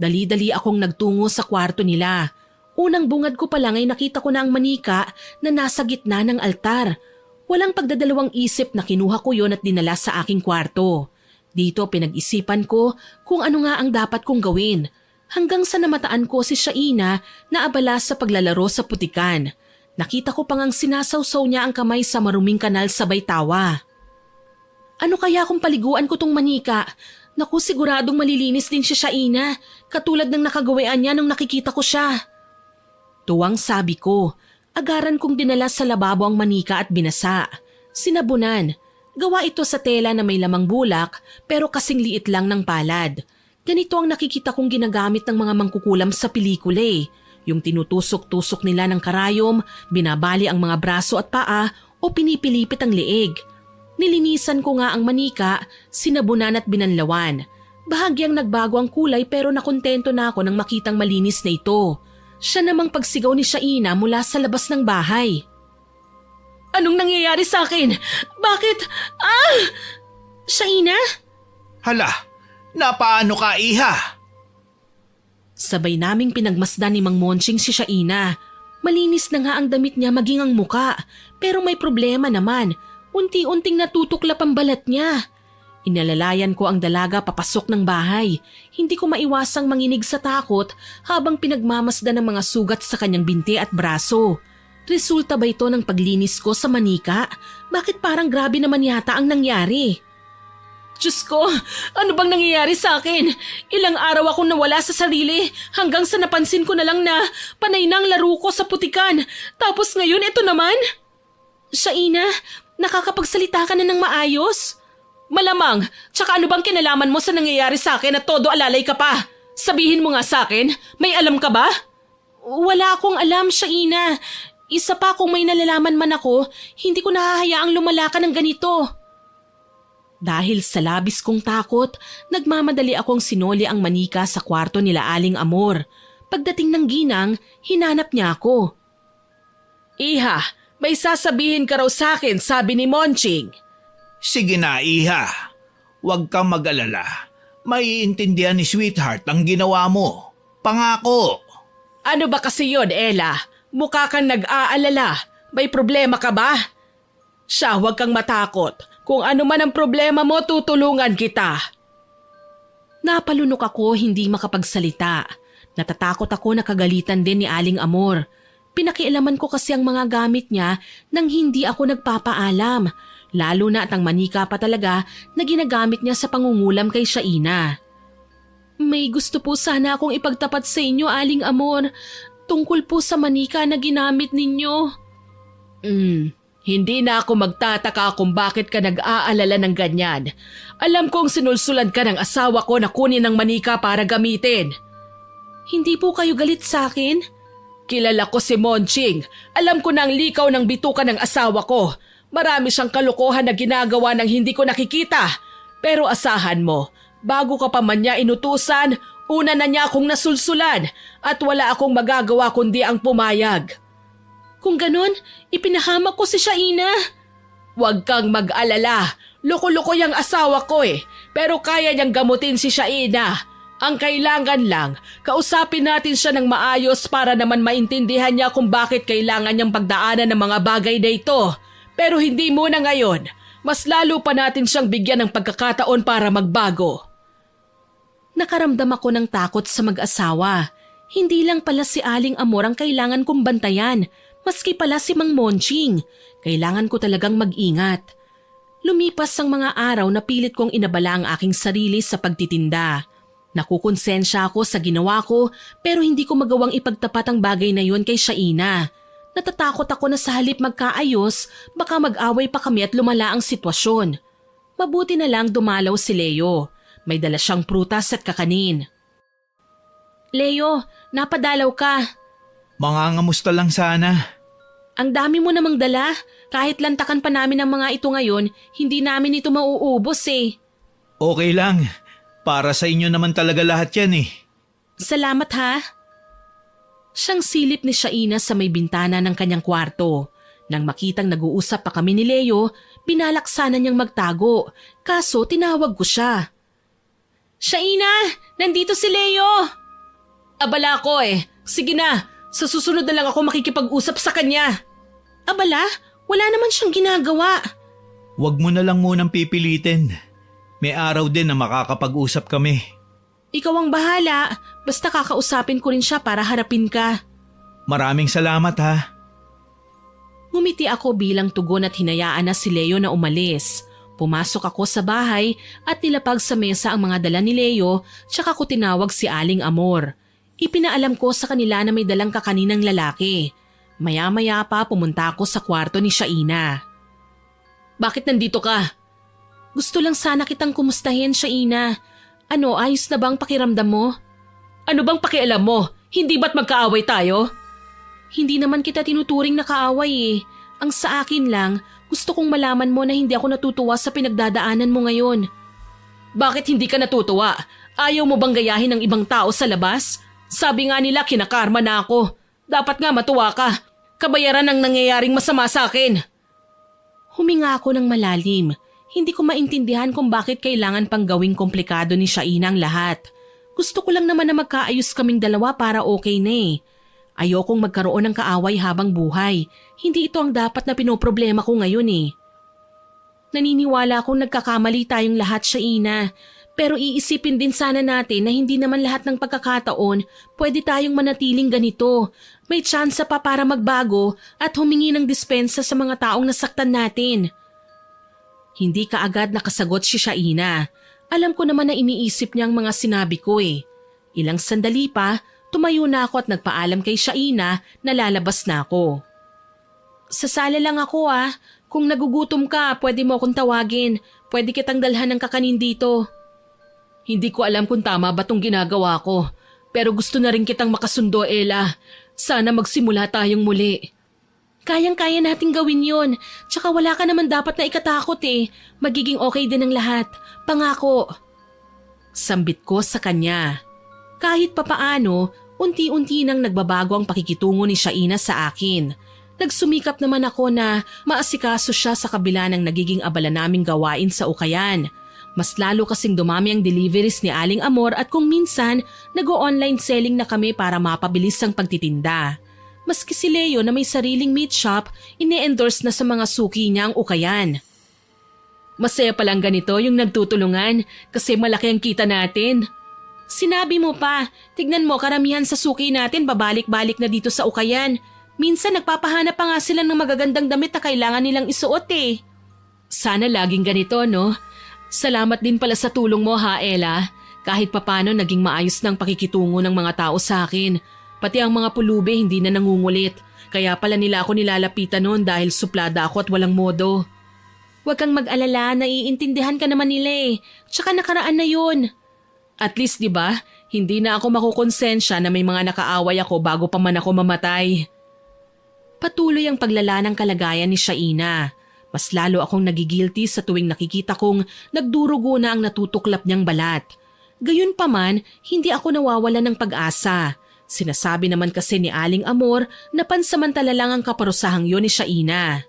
Dali-dali akong nagtungo sa kwarto nila. Unang bungad ko pa lang ay nakita ko na ang manika na nasa gitna ng altar. Walang pagdadalawang isip na kinuha ko yon at dinala sa aking kwarto. Dito pinag-isipan ko kung ano nga ang dapat kong gawin. Hanggang sa namataan ko si Shaina na abala sa paglalaro sa putikan. Nakita ko pang ang sinasawsaw niya ang kamay sa maruming kanal sa baytawa. Ano kaya kung paliguan ko tong manika? Naku, siguradong malilinis din si Shaina, katulad ng nakagawian niya nung nakikita ko siya. Tuwang sabi ko, agaran kong dinala sa lababo ang manika at binasa. Sinabunan, gawa ito sa tela na may lamang bulak pero kasing liit lang ng palad. Ganito ang nakikita kong ginagamit ng mga mangkukulam sa pelikula eh. Yung tinutusok-tusok nila ng karayom, binabali ang mga braso at paa o pinipilipit ang leeg. Nilinisan ko nga ang manika, sinabunan at binanlawan. Bahagyang nagbago ang kulay pero nakontento na ako nang makitang malinis na ito. Siya namang pagsigaw ni Shaina mula sa labas ng bahay. Anong nangyayari sa akin? Bakit? Shaina? Hala, napaano ka, iha? Sabay naming pinagmasdan ni Mang Monching si Shaina. Malinis na nga ang damit niya maging ang muka, pero may problema naman. Unti-unting natutuklap ang balat niya. Inalalayan ko ang dalaga papasok ng bahay. Hindi ko maiwasang manginig sa takot habang pinagmamasdan ng mga sugat sa kanyang binti at braso. Resulta ba ito ng paglinis ko sa manika? Bakit parang grabe naman yata ang nangyari? Diyos ko, ano bang nangyayari sa akin? Ilang araw akong nawala sa sarili hanggang sa napansin ko na lang na panay na ang laro ko sa putikan. Tapos ngayon ito naman? Shaina, nakakapagsalita ka na ng maayos? Malamang, tsaka ano bang kinalaman mo sa nangyayari sa akin at todo alalay ka pa? Sabihin mo nga sa akin, may alam ka ba? Wala akong alam, Shaina. Isa pa kung may nalalaman man ako, hindi ko nahahayaang lumala ka ng ganito. Dahil sa labis kong takot, nagmamadali akong sinoli ang manika sa kwarto nila Aling Amor. Pagdating ng ginang, hinanap niya ako. Iha, may sasabihin ka raw sa akin, sabi ni Monching. Sige na, iha. Huwag kang mag-alala. Maiintindihan ni Sweetheart ang ginawa mo. Pangako. Ano ba kasi yon, Ella? Mukha kang nag-aalala. May problema ka ba? Siya, huwag kang matakot. Kung ano man ang problema mo, tutulungan kita. Napalunok ako, hindi makapagsalita. Natatakot ako na kagalitan din ni Aling Amor. Pinakialaman ko kasi ang mga gamit niya nang hindi ako nagpapaalam. Lalo na at ang manika pa talaga na ginagamit niya sa pangungulam kay Shaina. May gusto po sana akong ipagtapat sa inyo, Aling Amor. Tungkol po sa manika na ginamit ninyo. Hindi na ako magtataka kung bakit ka nag-aalala ng ganyan. Alam kong sinulsulan ka ng asawa ko na kunin ang manika para gamitin. Hindi po kayo galit sa akin? Kilala ko si Monching. Alam ko na ang likaw ng bituka ng asawa ko. Marami siyang kalokohan na ginagawa ng hindi ko nakikita. Pero asahan mo, bago ka pa man niya inutusan, una na niya akong nasulsulan at wala akong magagawa kundi ang pumayag. Kung ganon, ipinahamak ko si Shaina. Huwag kang mag-alala. Loko-loko yung asawa ko eh. Pero kaya niyang gamutin si Shaina. Ang kailangan lang, kausapin natin siya ng maayos para naman maintindihan niya kung bakit kailangan niyang pagdaanan ng mga bagay na ito. Pero hindi muna ngayon. Mas lalo pa natin siyang bigyan ng pagkakataon para magbago. Nakaramdam ako ng takot sa mag-asawa. Hindi lang pala si Aling Amor ang kailangan kong bantayan. Maski pala si Mang Monching, kailangan ko talagang mag-ingat. Lumipas ang mga araw na pilit kong inabala ang aking sarili sa pagtitinda. Nakukonsensya ako sa ginawa ko pero hindi ko magawang ipagtapat ang bagay na yon kay Shaina. Natatakot ako na sa halip magkaayos, baka mag-away pa kami at lumala ang sitwasyon. Mabuti na lang dumalaw si Leo. May dala siyang prutas at kakanin. Leo, napadalaw ka. Mangangamusta lang sana. Ang dami mo namang dala. Kahit lantakan pa namin ang mga ito ngayon, hindi namin ito mauubos eh. Okay lang. Para sa inyo naman talaga lahat yan eh. Salamat ha. Siyang silip ni Shaina sa may bintana ng kanyang kwarto. Nang makitang nag-uusap pa kami ni Leo, binalak sana niyang magtago. Kaso tinawag ko siya. Shaina, nandito si Leo! Abala ko eh. Sige na, sa susunod na lang ako makikipag-usap sa kanya. Abala, wala naman siyang ginagawa. Huwag mo na lang munang pipilitin. May araw din na makakapag-usap kami. Ikaw ang bahala, basta kakausapin ko rin siya para harapin ka. Maraming salamat ha. Ngumiti ako bilang tugon at hinayaan na si Leo na umalis. Pumasok ako sa bahay at nilapag sa mesa ang mga dala ni Leo tsaka ko tinawag si Aling Amor. Ipinaalam ko sa kanila na may dalang kakaninang lalaki. Maya-maya pa pumunta ako sa kwarto ni Shaina. Bakit nandito ka? Gusto lang sana kitang kumustahin, Shaina. Ano, ayos na bang pakiramdam mo? Ano bang pakialam mo? Hindi ba't magkaaway tayo? Hindi naman kita tinuturing na kaaway eh. Ang sa akin lang, gusto kong malaman mo na hindi ako natutuwa sa pinagdadaanan mo ngayon. Bakit hindi ka natutuwa? Ayaw mo bang gayahin ng ibang tao sa labas? Sabi nga nila kinakarma na ako. Dapat nga matuwa ka. Kabayaran ang nangyayaring masama sa akin. Huminga ako ng malalim. Hindi ko maintindihan kung bakit kailangan pang gawing komplikado ni Shaina ang lahat. Gusto ko lang naman na magkaayos kaming dalawa para okay na eh. Ayokong magkaroon ng kaaway habang buhay. Hindi ito ang dapat na pinoproblema ko ngayon eh. Naniniwala akong nagkakamali tayong lahat, Shaina. Pero iisipin din sana natin na hindi naman lahat ng pagkakataon pwede tayong manatiling ganito. May tsansa pa para magbago at humingi ng dispensa sa mga taong nasaktan natin. Hindi kaagad nakasagot si Shaina. Alam ko naman na iniisip niya ang mga sinabi ko eh. Ilang sandali pa, tumayo na ako at nagpaalam kay Shaina na lalabas na ako. Sasala lang ako ah. Kung nagugutom ka, pwede mo akong tawagin. Pwede kitang dalhan ng kakanin dito. Hindi ko alam kung tama ba tong ginagawa ko. Pero gusto na rin kitang makasundo, Ella. Sana magsimula tayong muli. Kayang-kaya nating gawin yon. Tsaka wala ka naman dapat na ikatakot eh. Magiging okay din ang lahat. Pangako. Sambit ko sa kanya. Kahit papaano, unti-unti nang nagbabago ang pakikitungo ni Shaina sa akin. Nagsumikap naman ako na maasikaso siya sa kabila ng nagiging abala naming gawain sa ukayan. Mas lalo kasing dumami ang deliveries ni Aling Amor at kung minsan, nag-o-online selling na kami para mapabilis ang pagtitinda. Maski si Leo na may sariling meat shop, ine-endorse na sa mga suki niya ang ukayan. Masaya palang ganito yung nagtutulungan kasi malaki ang kita natin. Sinabi mo pa, tignan mo karamihan sa suki natin babalik-balik na dito sa ukayan. Minsan nagpapahanap pa nga sila ng magagandang damit na kailangan nilang isuot eh. Sana laging ganito, no? Salamat din pala sa tulong mo ha, Ella. Kahit papano naging maayos ng pakikitungo ng mga tao sa akin. Pati ang mga pulubi hindi na nangungulit. Kaya pala nila ako nilalapitan noon dahil suplada ako at walang modo. Huwag kang mag-alala, naiintindihan ka naman nila eh. Tsaka nakaraan na yun. At least 'di ba, hindi na ako makukonsensya na may mga nakaaway ako bago pa man ako mamatay. Patuloy ang paglala ng kalagayan ni Shaina. Mas lalo akong nagigilty sa tuwing nakikita kong nagdurugo na ang natutuklap niyang balat. Gayunpaman, hindi ako nawawala ng pag-asa. Sinasabi naman kasi ni Aling Amor na pansamantala lang ang kaparusahang yon ni Shaina.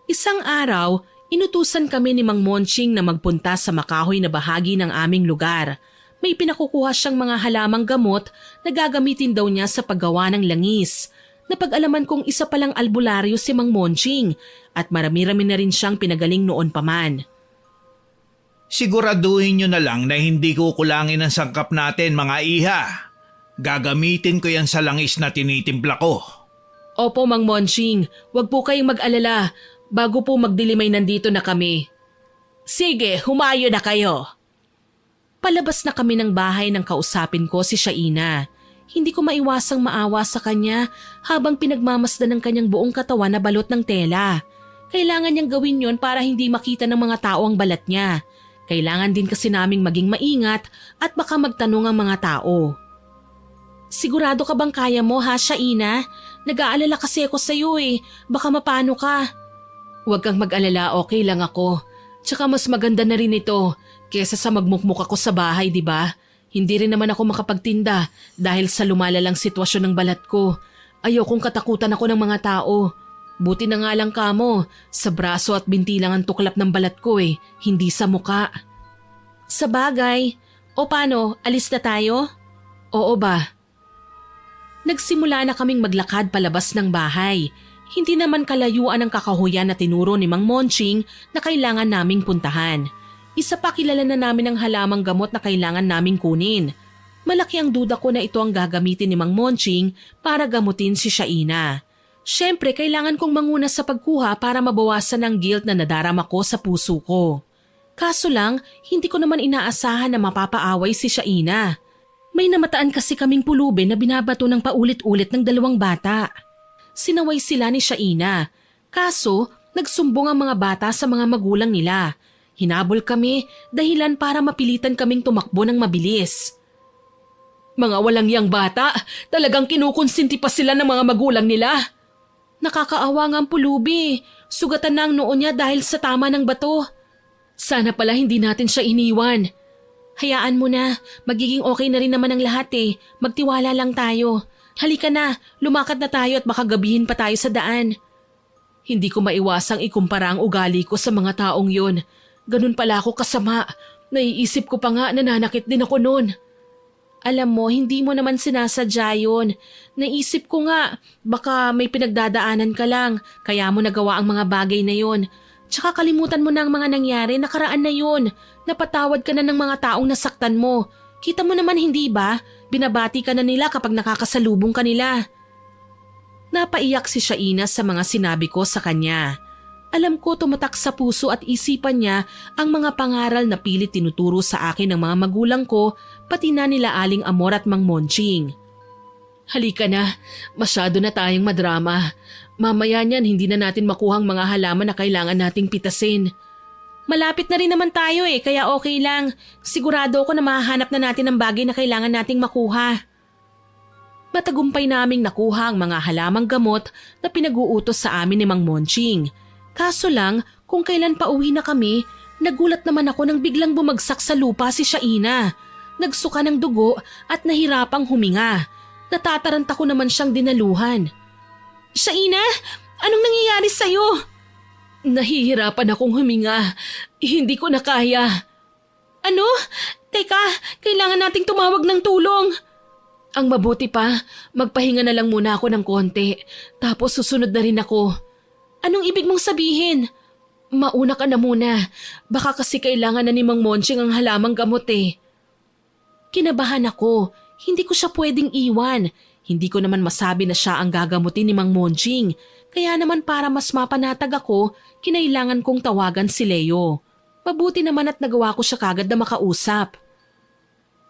Isang araw, inutusan kami ni Mang Monching na magpunta sa makahoy na bahagi ng aming lugar. May pinakukuha siyang mga halamang gamot na gagamitin daw niya sa paggawa ng langis. Napag-alaman kong isa palang albularyo si Mang Monching at marami-rami na rin siyang pinagaling noon pa man. Siguraduhin nyo na lang na hindi kukulangin ang sangkap natin mga iha. Gagamitin ko yan sa langis na tinitimpla ko. Opo, Mang Monching. Huwag po kayong mag-alala. Bago po magdilim ay nandito na kami. Sige, humayo na kayo. Palabas na kami ng bahay nang kausapin ko si Shaina. Hindi ko maiwasang maawa sa kanya habang pinagmamasdan ng kanyang buong katawan na balot ng tela. Kailangan niyang gawin yon para hindi makita ng mga tao ang balat niya. Kailangan din kasi naming maging maingat at baka magtanong ang mga tao. Sigurado ka bang kaya mo ha, Shaina? Nag-aalala kasi ako sa'yo eh. Baka mapano ka. Huwag kang mag-alala, okay lang ako. Tsaka mas maganda na rin ito kesa sa magmukmuk ako sa bahay, di ba? Hindi rin naman ako makapagtinda dahil sa lumalalang sitwasyon ng balat ko. Ayokong katakutan ako ng mga tao. Buti na nga lang kamo, sa braso at binti lang ang tuklap ng balat ko eh, hindi sa muka. Sa bagay, O paano, alis na tayo? Oo ba? Nagsimula na kaming maglakad palabas ng bahay. Hindi naman kalayuan ang kakahuyan na tinuro ni Mang Monching na kailangan naming puntahan. Isa pa kilala na namin ang halamang gamot na kailangan naming kunin. Malaki ang duda ko na ito ang gagamitin ni Mang Monching para gamutin si Shaina. Siyempre, kailangan kong manguna sa pagkuha para mabawasan ang guilt na nadarama ko sa puso ko. Kaso lang, hindi ko naman inaasahan na mapapaaway si Shaina. May namataan kasi kaming pulubi na binabato ng paulit-ulit ng 2 bata. Sinaway sila ni Shaina. Kaso, nagsumbong ang mga bata sa mga magulang nila. Hinabol kami dahilan para mapilitan kaming tumakbo ng mabilis. Mga walang yang bata, talagang kinukonsinti pa sila ng mga magulang nila. Nakakaawa nga ang pulubi. Sugatan na ang noo niya dahil sa tama ng bato. Sana pala hindi natin siya iniwan. Hayaan mo na, magiging okay na rin naman ang lahat eh. Magtiwala lang tayo. Halika na, lumakad na tayo at baka gabihin pa tayo sa daan. Hindi ko maiwasang ikumpara ang ugali ko sa mga taong yon. Ganun pala ako kasama. Naiisip ko pa nga nananakit din ako noon. Alam mo, hindi mo naman sinasadya yun. Naisip ko nga, baka may pinagdadaanan ka lang, kaya mo nagawa ang mga bagay na yun. Tsaka kalimutan mo na ang mga nangyari, nakaraan na yun. Napatawad ka na ng mga taong nasaktan mo. Kita mo naman hindi ba? Binabati ka na nila kapag nakakasalubong ka nila. Napaiyak si Shaina sa mga sinabi ko sa kanya. Alam ko tumatak sa puso at isipan niya ang mga pangaral na pilit tinuturo sa akin ng mga magulang ko, pati na nila Aling Amor at Mang Monching. Halika na, masyado na tayong madrama. Mamaya niyan hindi na natin makuhang mga halaman na kailangan nating pitasin. Malapit na rin naman tayo eh, kaya okay lang. Sigurado ako na mahahanap na natin ang bagay na kailangan nating makuha. Matagumpay naming nakuha ang mga halamang gamot na pinag-uutos sa amin ni Mang Monching. Kaso lang, kung kailan pa uwi na kami, nagulat naman ako nang biglang bumagsak sa lupa si Shaina. Nagsuka ng dugo at nahirapang huminga. Natataranta ko naman siyang dinaluhan. Shaina, anong nangyayari sa'yo? Nahihirapan akong huminga. Hindi ko na kaya. Ano? Teka, kailangan nating tumawag ng tulong. Ang mabuti pa, magpahinga na lang muna ako ng konti. Tapos susunod na rin ako. Anong ibig mong sabihin? Mauna ka na muna. Baka kasi kailangan na ni Mang Monching ang halamang gamot eh. Kinabahan ako. Hindi ko siya pwedeng iwan. Hindi ko naman masabi na siya ang gagamutin ni Mang Monching. Kaya naman para mas mapanatag ako, kinailangan kong tawagan si Leo. Mabuti naman at nagawa ko siya kagad na makausap.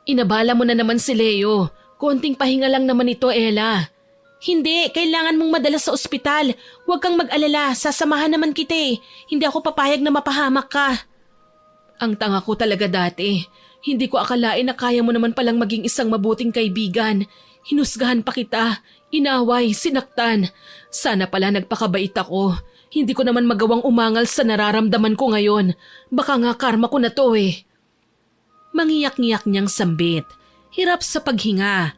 Inabala mo na naman si Leo. Konting pahinga lang naman ito, Ella. Hindi, kailangan mong madala sa ospital. Huwag kang mag-alala, sasamahan naman kita eh. Hindi ako papayag na mapahamak ka. Ang tanga ko talaga dati. Hindi ko akalain na kaya mo naman palang maging isang mabuting kaibigan. Hinusgahan pa kita, inaway, sinaktan. Sana pala nagpakabait ako. Hindi ko naman magawang umangal sa nararamdaman ko ngayon. Baka nga karma ko na to eh. Mangiyak-ngiyak niyang sambit. Hirap sa paghinga.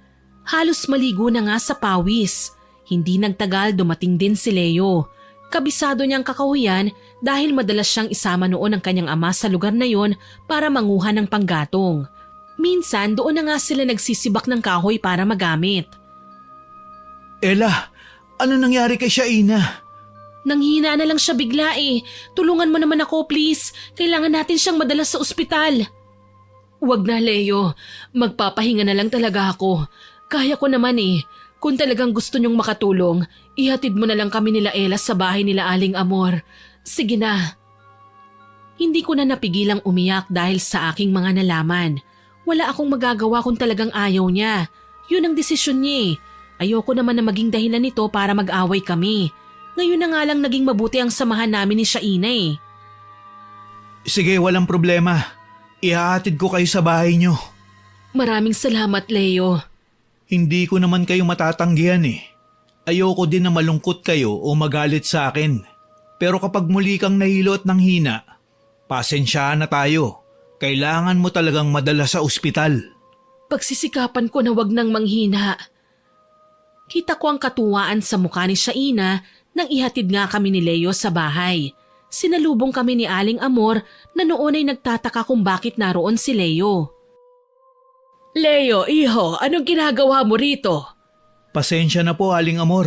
Halos maligo na nga sa pawis. Hindi nagtagal dumating din si Leo. Kabisado niyang kakahuyan dahil madalas siyang isama noon ng kanyang ama sa lugar na yon para manguha ng panggatong. Minsan doon na nga sila nagsisibak ng kahoy para magamit. Ella, ano nangyari kay Shaina? Nanghina na lang siya bigla eh. Tulungan mo naman ako please. Kailangan natin siyang madala sa ospital. Huwag na Leo, magpapahinga na lang talaga ako. Kaya ko naman eh. Kung talagang gusto niyong makatulong, ihatid mo na lang kami nila Ella sa bahay nila Aling Amor. Sige na. Hindi ko na napigilang umiyak dahil sa aking mga nalaman. Wala akong magagawa kung talagang ayaw niya. Yun ang desisyon niya eh. Ayoko naman na maging dahilan nito para mag-away kami. Ngayon na nga lang naging mabuti ang samahan namin ni Shaina eh. Sige, walang problema. Ihahatid ko kayo sa bahay niyo. Maraming salamat, Leo. Hindi ko naman kayo matatanggihan eh. Ayoko din na malungkot kayo o magalit sa akin. Pero kapag muli kang nahilo at nanghina, pasensyahan na tayo. Kailangan mo talagang madala sa ospital. Pagsisikapan ko na wag nang manghina. Kita ko ang katuwaan sa mukha ni Shaina nang ihatid nga kami ni Leo sa bahay. Sinalubong kami ni Aling Amor na noon ay nagtataka kung bakit naroon si Leo. Leo, iho, anong ginagawa mo rito? Pasensya na po, Aling Amor.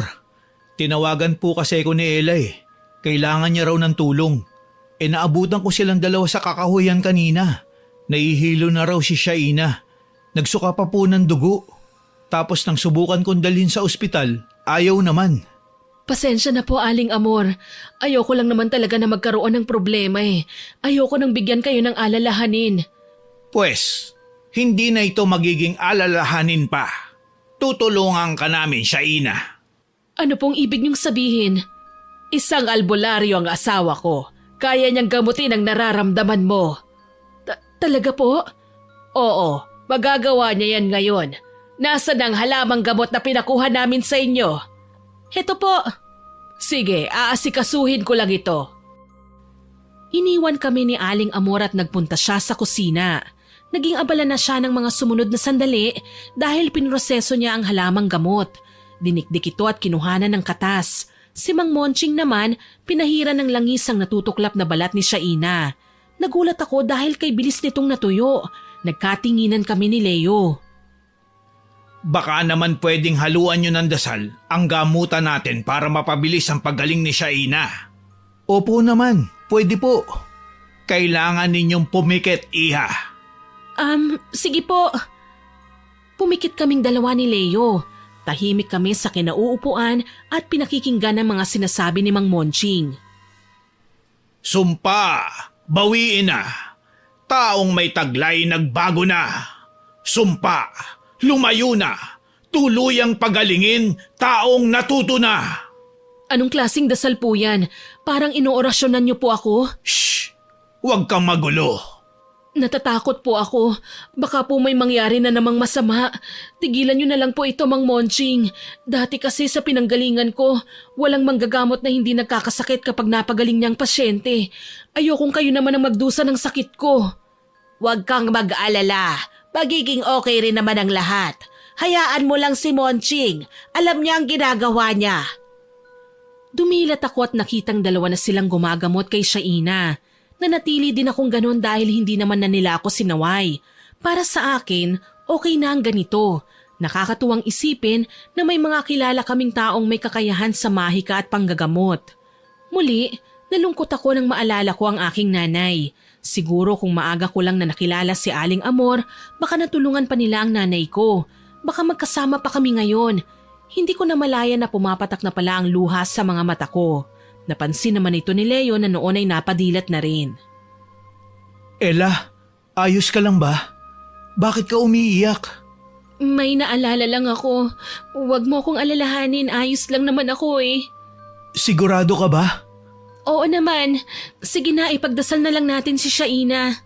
Tinawagan po kasi ko ni Ella eh. Kailangan niya raw ng tulong. Naabutan ko silang dalawa sa kakahuyan kanina. Nahihilo na raw si Shaina. Nagsuka pa po ng dugo. Tapos nang subukan kong dalhin sa ospital, ayaw naman. Pasensya na po, Aling Amor. Ayoko lang naman talaga na magkaroon ng problema eh. Ayoko nang bigyan kayo ng alalahanin. Pwes, hindi na ito magiging alalahanin pa. Tutulungan ka namin, Shaina. Ano pong ibig niyong sabihin? Isang albularyo ang asawa ko. Kaya niyang gamutin ang nararamdaman mo. Talaga po? Oo, magagawa niya yan ngayon. Nasaan ang halamang gamot na pinakuha namin sa inyo? Heto po. Sige, aasikasuhin ko lang ito. Iniwan kami ni Aling Amor at nagpunta siya sa kusina. Naging abala na siya ng mga sumunod na sandali dahil pinroseso niya ang halamang gamot. Dinikdik ito at kinuhanan ng katas. Si Mang Monching naman, pinahira ng langis ang natutuklap na balat ni Shaina. Nagulat ako dahil kay bilis nitong natuyo. Nagkatinginan kami ni Leo. Baka naman pwedeng haluan nyo ng dasal ang gamutan natin para mapabilis ang paggaling ni Shaina. Opo naman, pwede po. Kailangan ninyong pumikit, iha. Sige po. Pumikit kaming dalawa ni Leo. Tahimik kami sa kinauupuan at pinakikinggan ang mga sinasabi ni Mang Monching. Sumpa, bawiin na. Taong may taglay nagbago na. Sumpa, lumayo na. Tuluyang pagalingin, taong natuto na. Anong klaseng dasal po yan? Parang inoorasyonan niyo po ako? Shh! Huwag kang magulo. Natatakot po ako. Baka po may mangyari na namang masama. Tigilan niyo na lang po ito, Mang Monching. Dati kasi sa pinanggalingan ko, walang manggagamot na hindi nagkakasakit kapag napagaling niyang pasyente. Ayokong kayo naman ang magdusa ng sakit ko. Huwag kang mag-alala. Magiging okay rin naman ang lahat. Hayaan mo lang si Monching. Alam niya ang ginagawa niya. Dumilat ako at nakitang dalawa na silang gumagamot kay Shaina. Nanatili din akong ganon dahil hindi naman na nila ako sinaway. Para sa akin, okay na ang ganito. Nakakatuwang isipin na may mga kilala kaming taong may kakayahan sa mahika at panggagamot. Muli, nalungkot ako nang maalala ko ang aking nanay. Siguro kung maaga ko lang na nakilala si Aling Amor, baka natulungan pa nila ang nanay ko. Baka magkasama pa kami ngayon. Hindi ko na malaya na pumapatak na pala ang luha sa mga mata ko. Napansin naman ito ni Leo na noon ay napadilat na rin. Ella, ayos ka lang ba? Bakit ka umiiyak? May naalala lang ako. Huwag mo akong alalahanin, ayos lang naman ako eh. Sigurado ka ba? Oo naman. Sige na, ipagdasal na lang natin si Shaina.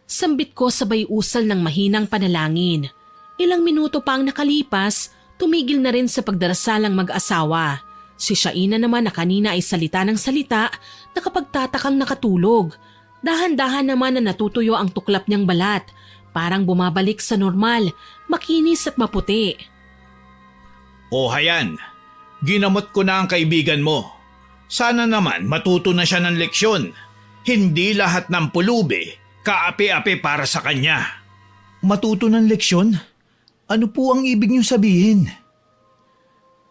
Sambit ko sabay usal ng mahinang panalangin. Ilang minuto pa ang nakalipas, tumigil na rin sa pagdarasal ang mag-asawa. Si Shaina naman na kanina ay salita ng salita, nakapagtatakang nakatulog. Dahan-dahan naman na natutuyo ang tuklap niyang balat. Parang bumabalik sa normal, makinis at maputi. O hayan, ginamot ko na ang kaibigan mo. Sana naman matuto na siya ng leksyon. Hindi lahat ng pulubi, kaapi-api para sa kanya. Matuto ng leksyon? Ano po ang ibig niyong sabihin?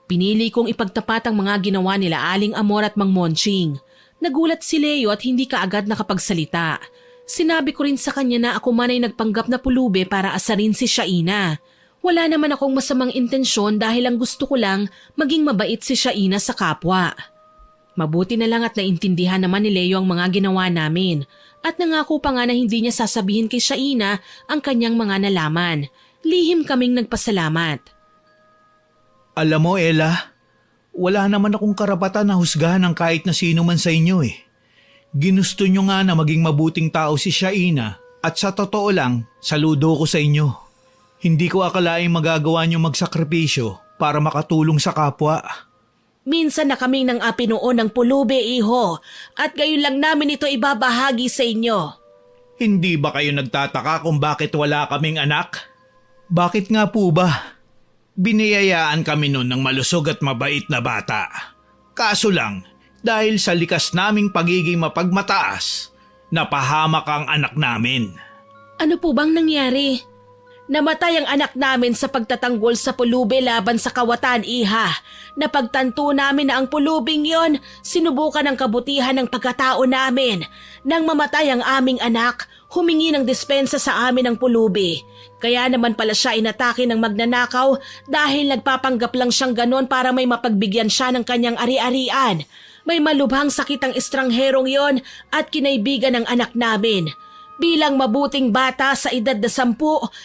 Pinili kong ipagtapat ang mga ginawa nila Aling Amor at Mang Monching. Nagulat si Leo at hindi kaagad nakapagsalita. Sinabi ko rin sa kanya na ako man ay nagpanggap na pulubi para asarin si Shaina. Wala naman akong masamang intensyon dahil ang gusto ko lang maging mabait si Shaina sa kapwa. Mabuti na lang at naintindihan naman ni Leo ang mga ginawa namin. At nangako pa nga na hindi niya sasabihin kay Shaina ang kanyang mga nalaman. Lihim kaming nagpasalamat. Alam mo, Ella, wala naman akong karapatan na husgahan ng kahit na sino man sa inyo eh. Ginusto nyo nga na maging mabuting tao si Shaina at sa totoo lang, saludo ko sa inyo. Hindi ko akalaing magagawa nyo magsakripisyo para makatulong sa kapwa. Minsan na kaming nang api noon ng pulubi, iho, at gayon lang namin ito ibabahagi sa inyo. Hindi ba kayo nagtataka kung bakit wala kaming anak? Bakit nga po ba? Biniyayaan kami noon ng malusog at mabait na bata. Kaso lang, dahil sa likas naming pagiging mapagmataas, napahamak ang anak namin. Ano po bang nangyari? Namatay ang anak namin sa pagtatanggol sa pulubi laban sa kawatan, iha. Napagtanto namin na ang pulubing yon, sinubukan ng kabutihan ng pagkatao namin. Nang mamatay ang aming anak, humingi ng dispensa sa amin ng pulubi. Kaya naman pala siya inatake ng magnanakaw dahil nagpapanggap lang siyang ganon para may mapagbigyan siya ng kanyang ari-arian. May malubhang sakit ang estrangherong yon at kinaibigan ng anak namin. Bilang mabuting bata sa edad na 10,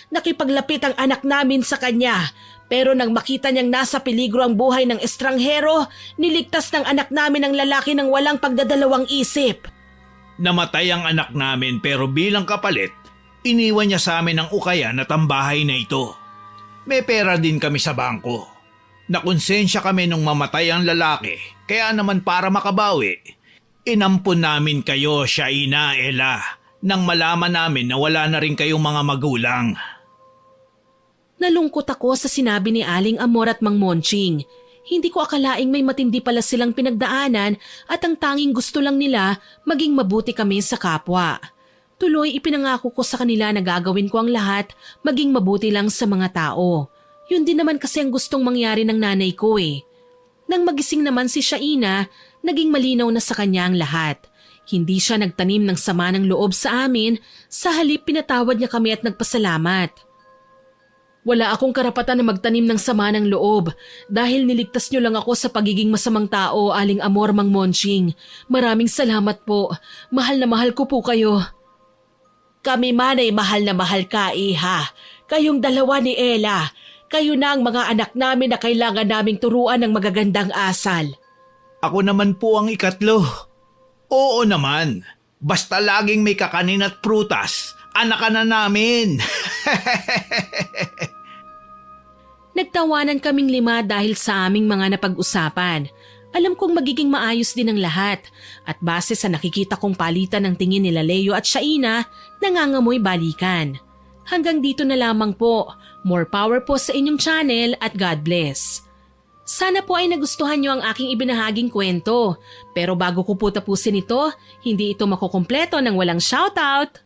nakipaglapit ang anak namin sa kanya. Pero nang makita niyang nasa peligro ang buhay ng estranghero, niligtas ng anak namin ang lalaki ng walang pagdadalawang isip. Namatay ang anak namin pero bilang kapalit, iniwan niya sa amin ang ukayan at ang bahay na ito. May pera din kami sa bangko. Nakonsensya kami nung mamatay ang lalaki, kaya naman para makabawi, inampun namin kayo, Shaina, Ella, nang malaman namin na wala na rin kayong mga magulang. Nalungkot ako sa sinabi ni Aling Amor at Mang Monching. Hindi ko akalaing may matindi pala silang pinagdaanan at ang tanging gusto lang nila maging mabuti kami sa kapwa. Tuloy ipinangako ko sa kanila na gagawin ko ang lahat maging mabuti lang sa mga tao. Yun din naman kasi ang gustong mangyari ng nanay ko eh. Nang magising naman si Shaina, naging malinaw na sa kanya ang lahat. Hindi siya nagtanim ng sama ng loob sa amin, sa halip pinatawad niya kami at nagpasalamat. Wala akong karapatan na magtanim ng sama ng loob dahil niligtas niyo lang ako sa pagiging masamang tao, Aling Amor, Mang Monching. Maraming salamat po. Mahal na mahal ko po kayo. Kami man ay mahal na mahal ka, iha. Kayong dalawa ni Ella. Kayo na ang mga anak namin na kailangan naming turuan ng magagandang asal. Ako naman po ang ikatlo. Oo naman, basta laging may kakanin at prutas, anak ka na namin. Nagtawanan kaming 5 dahil sa aming mga napag-usapan. Alam kong magiging maayos din ang lahat at base sa nakikita kong palitan ng tingin nila Leo at Shaina, nangangamoy balikan. Hanggang dito na lamang po. More power po sa inyong channel at God bless. Sana po ay nagustuhan nyo ang aking ibinahaging kwento. Pero bago ko po tapusin ito, hindi ito makukumpleto ng walang shoutout.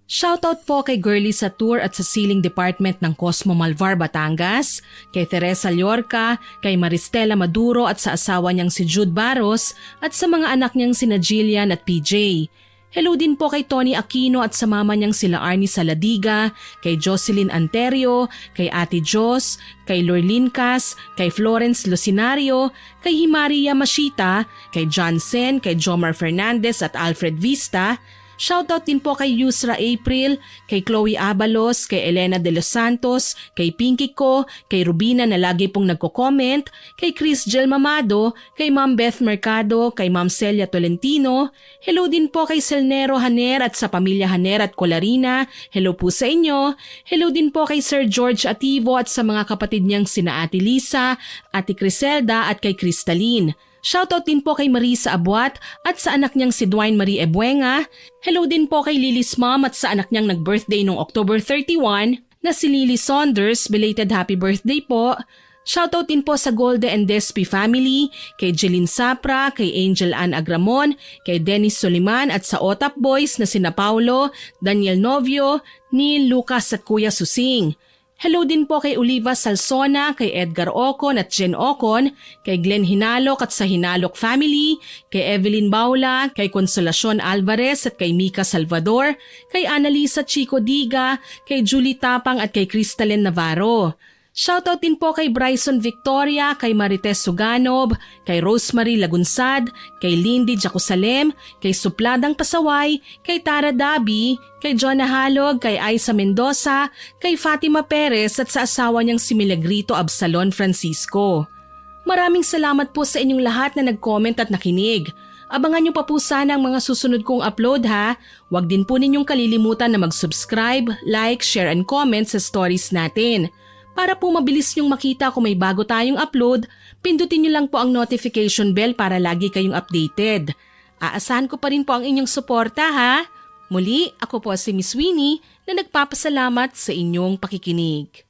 Shoutout po kay Girlie sa tour at sa ceiling department ng Cosmo Malvar, Batangas, kay Teresa Llorca, kay Maristela Maduro at sa asawa niyang si Jude Barros at sa mga anak niyang sina Jillian at PJ. Hello din po kay Tony Aquino at sa mama niyang sila Arnie Saladiga, kay Jocelyn Anterio, kay Ate Jos, kay Lorlin Cas, kay Florence Lucinario, kay Himari Yamashita, kay John Sen, kay Jomar Fernandez at Alfred Vista. Shoutout din po kay Yusra April, kay Chloe Abalos, kay Elena de los Santos, kay Pinky Ko, kay Rubina na lagi pong nagko-comment, kay Chris Gel Mamado, kay Ma'am Beth Mercado, kay Ma'am Celia Tolentino. Hello din po kay Selnero Haner at sa pamilya Haner at Colarina. Hello po sa inyo. Hello din po kay Sir George Ativo at sa mga kapatid niyang sina Ate Lisa, Ate Criselda at kay Crystalline. Shoutout din po kay Marisa Abuat at sa anak niyang si Dwayne Marie Ebuenga. Hello din po kay Lily's mom at sa anak niyang nag-birthday noong October 31 na si Lily Saunders. Belated happy birthday po. Shoutout din po sa Golde and Despi family, kay Jeline Sapra, kay Angel Ann Agramon, kay Dennis Soliman at sa Otap Boys na sina Paulo, Daniel Novio, Neil Lucas at Kuya Susing. Hello din po kay Oliva Salsona, kay Edgar Ocon at Jen Ocon, kay Glenn Hinalok at sa Hinalok family, kay Evelyn Baula, kay Consolacion Alvarez at kay Mika Salvador, kay Annalisa Chico Diga, kay Julie Tapang at kay Crystalyn Navarro. Shoutout din po kay Bryson Victoria, kay Marites Suganob, kay Rosemary Lagunsad, kay Lindy Jacusalem, kay Supladang Pasaway, kay Tara Dabi, kay Jonah Halog, kay Aiza Mendoza, kay Fatima Perez at sa asawa niyang si Milagrito Absalon Francisco. Maraming salamat po sa inyong lahat na nag-comment at nakinig. Abangan niyo pa po sana ang mga susunod kong upload ha. Huwag din po ninyong kalilimutan na mag-subscribe, like, share and comment sa stories natin. Para po mabilis niyong makita kung may bago tayong upload, pindutin niyo lang po ang notification bell para lagi kayong updated. Aasahan ko pa rin po ang inyong suporta ha. Muli, ako po si Miss Winnie na nagpapasalamat sa inyong pakikinig.